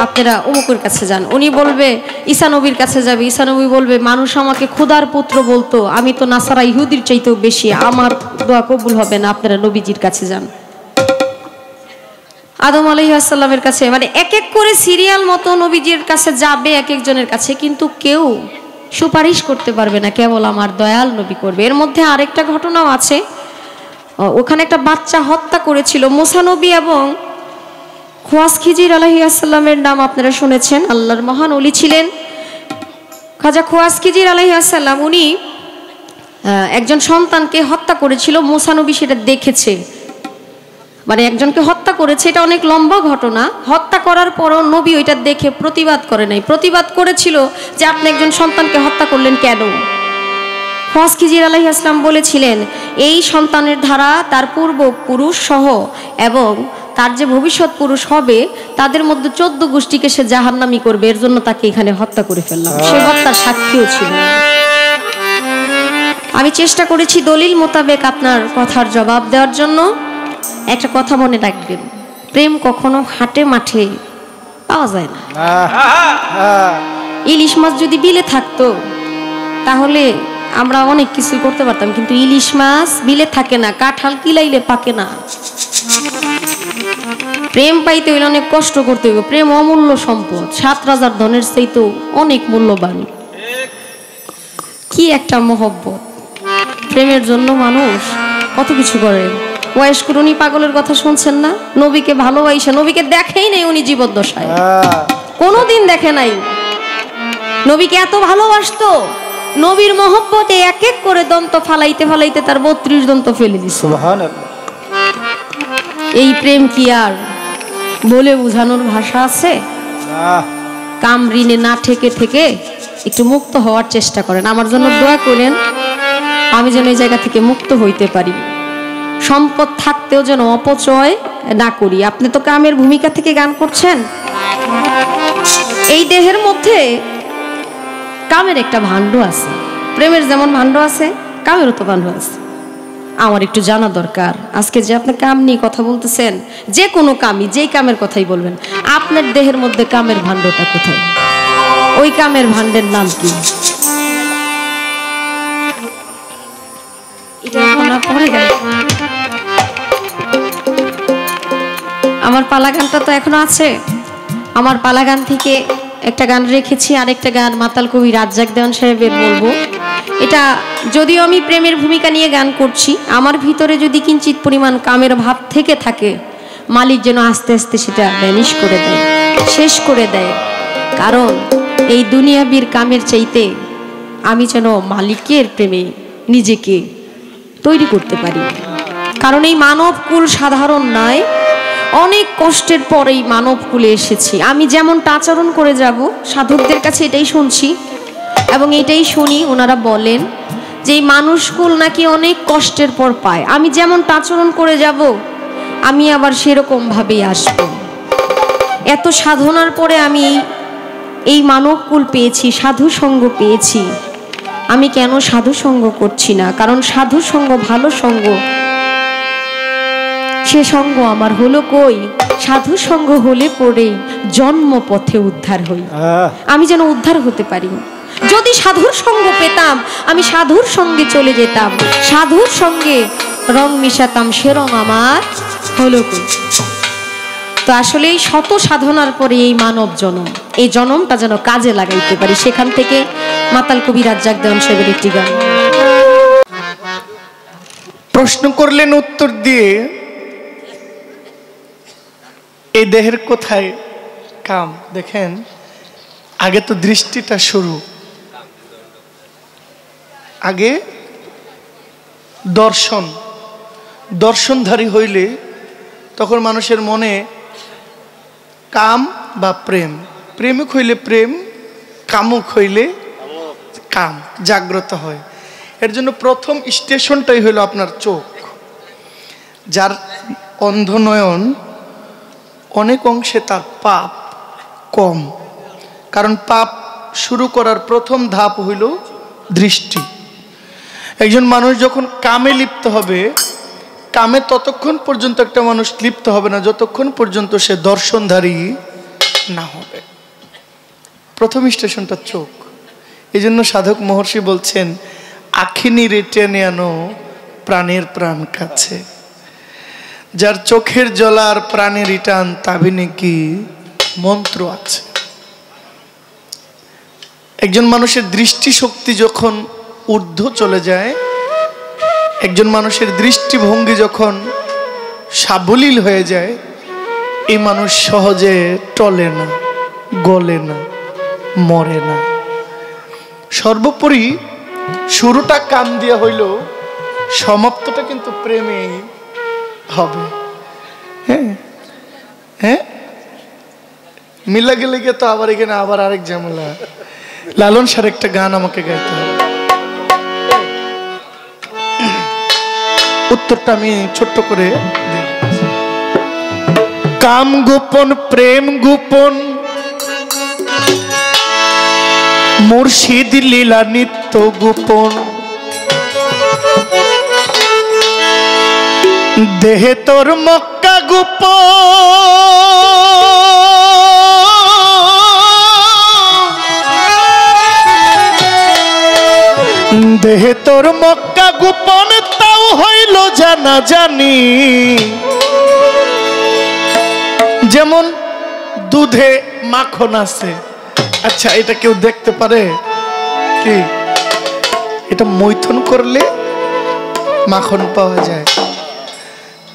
Speaker 2: আপনারা অমুকের কাছে যান। উনি বলবে ঈসা নবীর কাছে যাবে, ঈসা নবী বলবে মানুষ আমাকে খোদার পুত্র বলতো, আমি তো নাসারা ইহুদির চাইতেও বেশি, আমার দোয়া কবুল হবে না, আপনারা নবীজির কাছে যান। আদম আলাইহিস সালামের কাছে, মানে এক এক করে সিরিয়াল মতো নবীজির কাছে যাবে এক একজনের কাছে, কিন্তু কেউ সুপারিশ করতে পারবে না, কেবল আমার দয়াল নবী করবে। এর মধ্যে আরেকটা ঘটনাও আছে, ওখানে একটা বাচ্চা হত্যা করেছিল মুসা নবী এবং খোয়াজ খিজির আলাইহিস সালামের নাম আপনারা শুনেছেন, আল্লাহর মহান ওলি ছিলেন খাজা খোয়াজ খিজির আলাইহিস সালাম। উনি একজন সন্তানকে হত্যা করেছিল, মুসা নবী সেটা দেখেছে, মানে একজনকে হত্যা করেছে, এটা অনেক লম্বা ঘটনা। হত্যা করার পরও নবী ওইটা দেখে প্রতিবাদ করে নাই, প্রতিবাদ করেছিল যে আপনি একজন সন্তানকে হত্যা করলেন কেন। খোয়াজ খিজির আলাইহিস সালাম বলেছিলেন এই সন্তানের ধারা তার পূর্বপুরুষ সহ এবং তার যে ভবিষ্যৎ পুরুষ হবে তাদের মধ্যে 14 গোষ্ঠীকে সে জাহান্নামী করবে, এর জন্য তাকে এখানে হত্যা করে ফেললাম। সে হত্যার সাক্ষীও ছিল। আমি চেষ্টা করেছি দলিল মোতাবেক আপনার কথার জবাব দেওয়ার জন্য। একটা কথা মনে রাখবেন, প্রেম কখনো হাটে মাঠে পাওয়া যায় না। ইলিশ মাছ যদি বিলে থাকতো তাহলে আমরা অনেক কিছু করতে পারতাম, কিন্তু ইলিশ মাছ বিলে থাকে না, কাঁঠাল কিলাইলে পাকে না। প্রেম পাইতে হইলে অনেক কষ্ট করতে হইব। প্রেম অমূল্য সম্পদ, 7 রাজার ধনের চাইতেও অনেক মূল্যবান। কি একটা মহব্বত! প্রেমের জন্য মানুষ কত কিছু করে। ওয়াইশ কুরুনি পাগলের কথা শুনছেন না? নবীকে ভালোবাসে, নবীকে দেখেই নাই উনি জীবদ্দশায়, কোনোদিন দেখে নাই। নবীকে এত ভালোবাসতো, নবীর মহব্বতে এক এক করে দন্ত ফালাইতে ফালাইতে তার 32 দন্ত ফেলে দিছে। সুবহানাল্লাহ। এই প্রেম কি আর বলে বোঝানোর ভাষা আছে? কামরিনে না ঠেকে থেকে একটু মুক্ত হওয়ার চেষ্টা করেন। আমার জন্য দোয়া করেন, আমি যেন এই জায়গা থেকে মুক্ত হইতে পারি। সম্পদ থাকতেও যেন অপচয় না করি। আপনি তো কামের ভূমিকা থেকে গান করছেন। এই দেহের মধ্যে কামের একটা ভাণ্ড আছে, প্রেমের যেমন ভাণ্ড আছে কামেরও তো ভাণ্ড আছে। আমার একটু জানা দরকার, আজকে যে আপনি কাম নিয়ে কথা বলতেছেন, যে কোনো কামই, যেই কামের কথাই বলবেন, আপনার দেহের মধ্যে কামের ভাণ্ডটা কোথায়? ওই কামের ভাণ্ডের নাম কি? আমার পালা গানটা তো এখনো আছে। আমার পালা গান থেকে একটা গান রেখেছি, আরেকটা গান মাতাল কবি রাজ্জাক দেওয়ান সাহেবের বলবো। এটা যদিও আমি প্রেমের ভূমিকা নিয়ে গান করছি, আমার ভিতরে যদি কিঞ্চিত পরিমাণ কামের ভাব থেকে থাকে, মালিক যেন আস্তে আস্তে সেটা ভ্যানিশ করে দেয়, শেষ করে দেয়। কারণ এই দুনিয়াবীর কামের চাইতে আমি যেন মালিকের প্রেমে নিজেকে তৈরি করতে পারি। কারণ এই মানব কুল সাধারণ নয়, অনেক কষ্টের পরেই মানব কুলে এসেছি। আমি যেমনটা আচরণ করে যাব, সাধকদের কাছে এটাই শুনছি এবং এটাই শুনি, ওনারা বলেন যে এই মানুষকুল নাকি অনেক কষ্টের পর পায়। আমি যেমনটা আচরণ করে যাব আমি আবার সেরকম ভাবেই আসব। এত সাধনার পরে আমি এই মানবকুল পেয়েছি, সাধু সঙ্গ পেয়েছি, আমি কেন সাধু সঙ্গ করছি না? কারণ সাধু সঙ্গ, ভালো সঙ্গ, সে সঙ্গ আমার হলো কই? সাধু সঙ্গ হলে পরে জন্ম পথে উদ্ধার হই। আমি যেন উদ্ধার হতে পারি। যদি সাধুর সঙ্গ পেতাম আমি সাধুর সঙ্গে চলে যেতাম, সাধুর সঙ্গে রং মিশাতাম, সে রং আমার হলো কই? তো আসলে এই শত সাধনার পরে এই মানব জনম, এই জনমটা যেন কাজে লাগাইতে পারি। সেখান থেকে মাতাল কবি রাজ্জাক দেওয়ান সাহেবের একটি গান।
Speaker 1: প্রশ্ন করলেন, উত্তর দিয়ে এই দেহের কোথায় কাম? দেখেন, আগে তো দৃষ্টিটা শুরু, আগে দর্শন, দর্শনধারী হইলে তখন মানুষের মনে কাম বা প্রেম, প্রেমিক হইলে প্রেম, কামুক হইলে কাম জাগ্রত হয়। এর জন্য প্রথম স্টেশনটাই হইল আপনার চোখ। যার অন্ধ নয়ন, অনেক অংশে তার পাপ কম, কারণ পাপ শুরু করার প্রথম ধাপ হইল দৃষ্টি। একজন মানুষ যখন কামে লিপ্ত হবে, কামে ততক্ষণ পর্যন্ত একটা মানুষ লিপ্ত হবে না যতক্ষণ পর্যন্ত সে দর্শনধারী না হবে। প্রথম স্টেশনটা চোখ। এই জন্য সাধক মহর্ষি বলছেন, আখিনি টেনে আনো প্রাণের প্রাণ কাছে। যার চোখের জলার প্রাণের টান, তাবিনে কি মন্ত্র আছে। একজন মানুষের দৃষ্টিশক্তি যখন ঊর্ধ্ব চলে যায়, একজন মানুষের দৃষ্টিভঙ্গি যখন সাবলীল হয়ে যায়, এই মানুষ সহজে টলে না, গলে না, মরে না। সর্বোপরি শুরুটা কাম দিয়ে হইল, সমাপ্তটা কিন্তু প্রেমে হবে। হ্যাঁ হ্যাঁ, মিলা গেলে গিয়ে তো আবার এখানে আবার আরেক ঝামেলা। লালন স্যার একটা গান আমাকে গাইতে হবে, উত্তরটা আমি ছোট্ট করে দিই। কাম গোপন, প্রেম গোপন, মুর্শিদ লীলা নিত্য গোপন। দেহে তোর মক্কা গোপন, দেহে তোর মক্কা গোপন, তাও হইল জানা জানি। যেমন দুধে মাখন আছে, আচ্ছা এটা কেউ দেখতে পারে কি? এটা মৈথুন করলে মাখন পাওয়া যায়।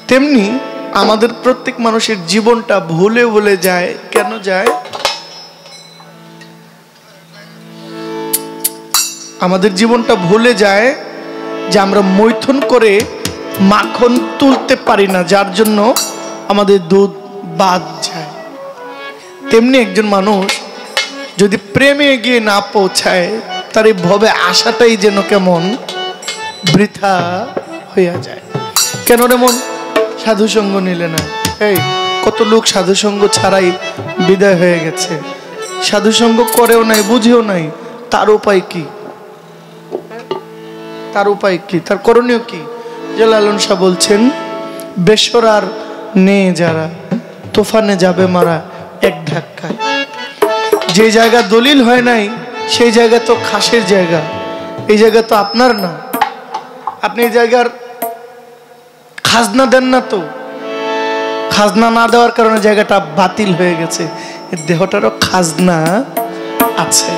Speaker 1: তেমনি আমাদের প্রত্যেক মানুষের জীবনটা ভুলে ভুলে যায়। কেন যায়? আমাদের জীবনটা ভুলে যায় যে আমরা মৈথুন করে মাখন তুলতে পারি না, যার জন্য আমাদের দুধ বাদ যায়। তেমনি একজন মানুষ যদি প্রেমে গিয়ে না পৌঁছায়, তার এই ভবে আশাটাই যেন কেমন বৃথা হইয়া যায়। কেন রে মন সাধু সঙ্গ নিলে না? এই কত লোক সাধু সঙ্গ ছাড়াই বিদায় হয়ে গেছে, সাধু সঙ্গ করেও নাই, বুঝেও নাই। তার উপায় কি? তার উপায় কি? তার করণীয় কি? যে লালন শাহ বলছেন, বেসরার নে যারা তুফানে যাবে মারা এক ধাক্কায়। যে জায়গা দলিল হয় নাই সেই জায়গা তো খাসের জায়গা, এই জায়গা তো আপনার না। আপনি এই জায়গার খাজনা দেন না, তো খাজনা না দেওয়ার কারণে জায়গাটা বাতিল হয়ে গেছে। দেহটারও খাজনা আছে,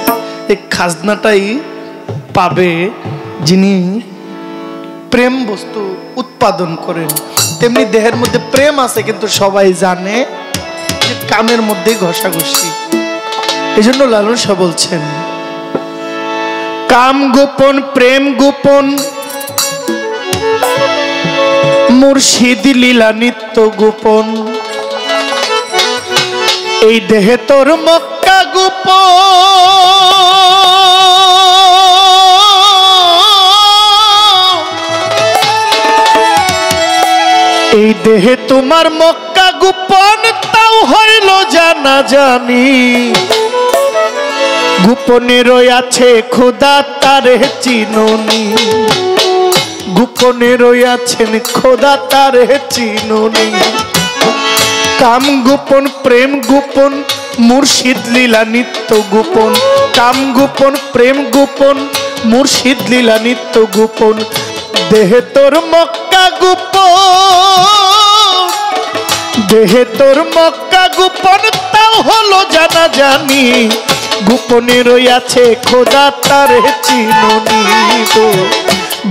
Speaker 1: এই খাজনাটাই পাবে যিনি প্রেম বস্তু উৎপাদন করেন। তেমনি দেহের মধ্যে প্রেম আছে, কিন্তু সবাই জানে যে কামের মধ্যে ঘষাঘষি। এই জন্য লালন শাহ বলছেন, কাম গোপন, প্রেম গোপন, মুর্শিদ লীলা নিত্য গোপন। এই দেহে তোর মক্কা গোপন, এই দেহে তোমার মক্কা গোপন তাও হইল জানা জানি গোপনে রয়াছে খোদা তারে চিনুনি গোপনে রয়াছেন খোদা তারে চিনুনি কাম গোপন প্রেম গোপন মুর্শিদ লীলা নিত্য গোপন কাম গোপন প্রেম গোপন মুর্শিদ লীলা নিত্য গোপন দেহে তোর মক্কা গোপন দেহে তোর মক্কা গোপন তাও হলো জানা জানি গোপনে রয়াছে খোদা তারে চিনুনি গো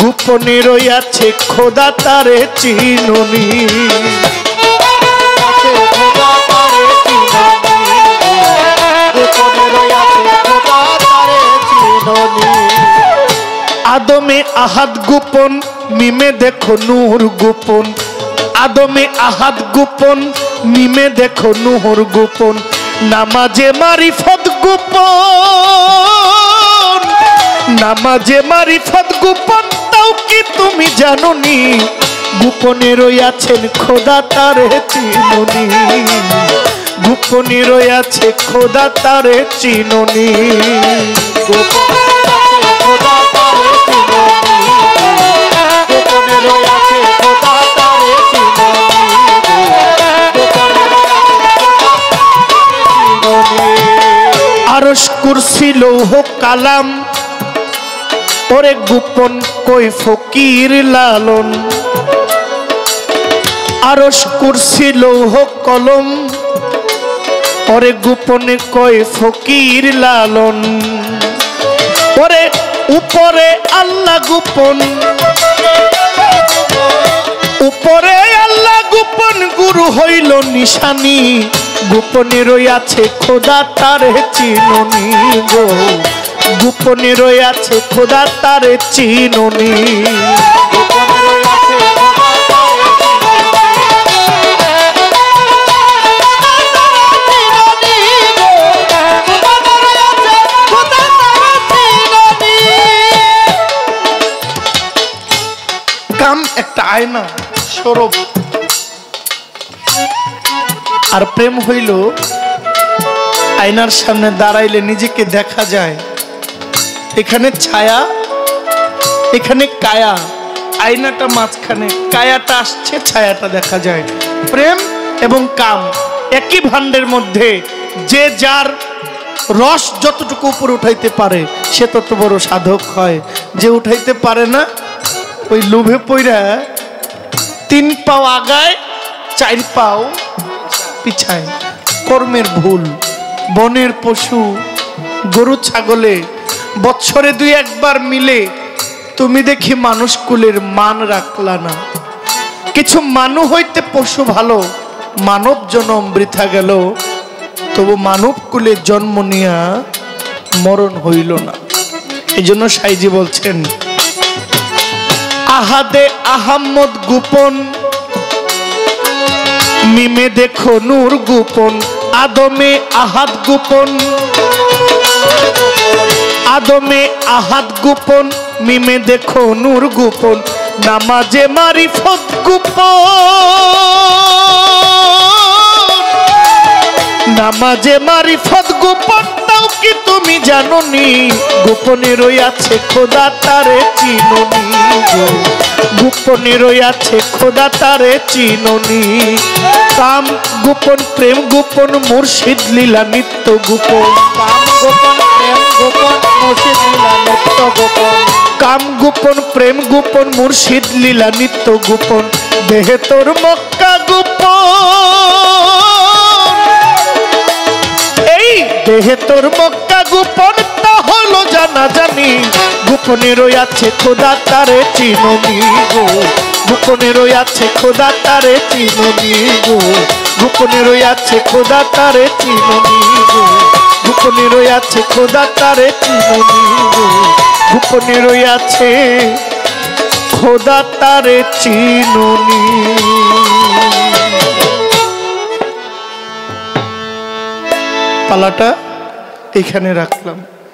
Speaker 1: গোপনে রয়াছে খোদা তারে চিনুনি আদমে আহাদ গোপন মিমে দেখো নূর গোপন আদমে আহাদ গোপন মিমে দেখো নূর গোপন নামাজে মারিফত গোপন নামাজে মারিফত গোপন তাও কি তুমি জানোনি গোপনে রয়াছেন খোদা তারে চিনুনি গোপনে রয়াছে খোদা তারে চিনুনি আরশ কুরসি লৌহ কালাম ওরে গোপন কই ফকির লালন আরশ কুরসি লৌহ কলম ওরে গোপনে কই ফকির লালন ওরে উপরে আল্লাহ গোপন উপরে আল্লাহ গোপন গুরু হইল নিশানি গোপনে রয়াছে খোদা তারে চিনুনি গো গোপনে রয়াছে খোদা তারে চিনুনি কাম একটা আয়না স্বরূপ আর প্রেম হইল আয়নার সামনে দাঁড়াইলে নিজেকে দেখা যায় এখানে ছায়া এখানে কায়া আয়নাটা মাঝখানে কায়াটা আসছে ছায়াটা দেখা যায় প্রেম এবং কাম একই ভাণ্ডের মধ্যে যে যার রস যতটুকু উপরে উঠাইতে পারে সে তত বড় সাধক হয় যে উঠাইতে পারে না ওই লোভে পইরা 3 পাও আগায় 4 পাও পিছায় কর্মের ভুল বনের পশু গরু ছাগলে বছরে 2-1 বার মিলে তুমি দেখি মানুষ কুলের মান রাখলা না কিছু মানু হইতে পশু ভালো মানব জন্ম বৃথা গেল তবু মানব কুলে জন্ম নিয়া মরণ হইল না এজন্য সাইজি বলছেন আহাদে আহম্মদ গোপন মিমে দেখো নূর গোপন আদমে আহাদ গোপন আদমে আহাদ গোপন মিমে দেখো নূর গোপন নামাজে মারিফত গোপন নামাজে মারিফত গোপন তাও কি তুমি জানোনি গোপনে রয়াছে খোদা তারে চিনুনি গোপনে রয়াছে খোদা তারে চিনুনি কাম গোপন প্রেম গোপন মুর্শিদ লীলা নিত্য গোপন
Speaker 3: কাম গোপন প্রেম গোপন মুর্শিদ লীলা নিত্য গোপন
Speaker 1: কাম গোপন প্রেম গোপন মুর্শিদ লীলা নিত্য গোপন দেহে তোর মক্কা গোপন এই দেহে তোর মক্কা গোপন তা হলো জানা জানি গোপনে রয়াছে খোদা তারে চিনুনি গো গোপনে রয়াছে খোদা তারে চিনুনি গো গোপনে রয়াছে খোদা তারে চিনুনি গো গোপনে রয়াছে খোদা তারে চিনুনি গো গোপনে রয়াছে খোদা তারে চিনুনি পালাটা এখানে রাখলাম।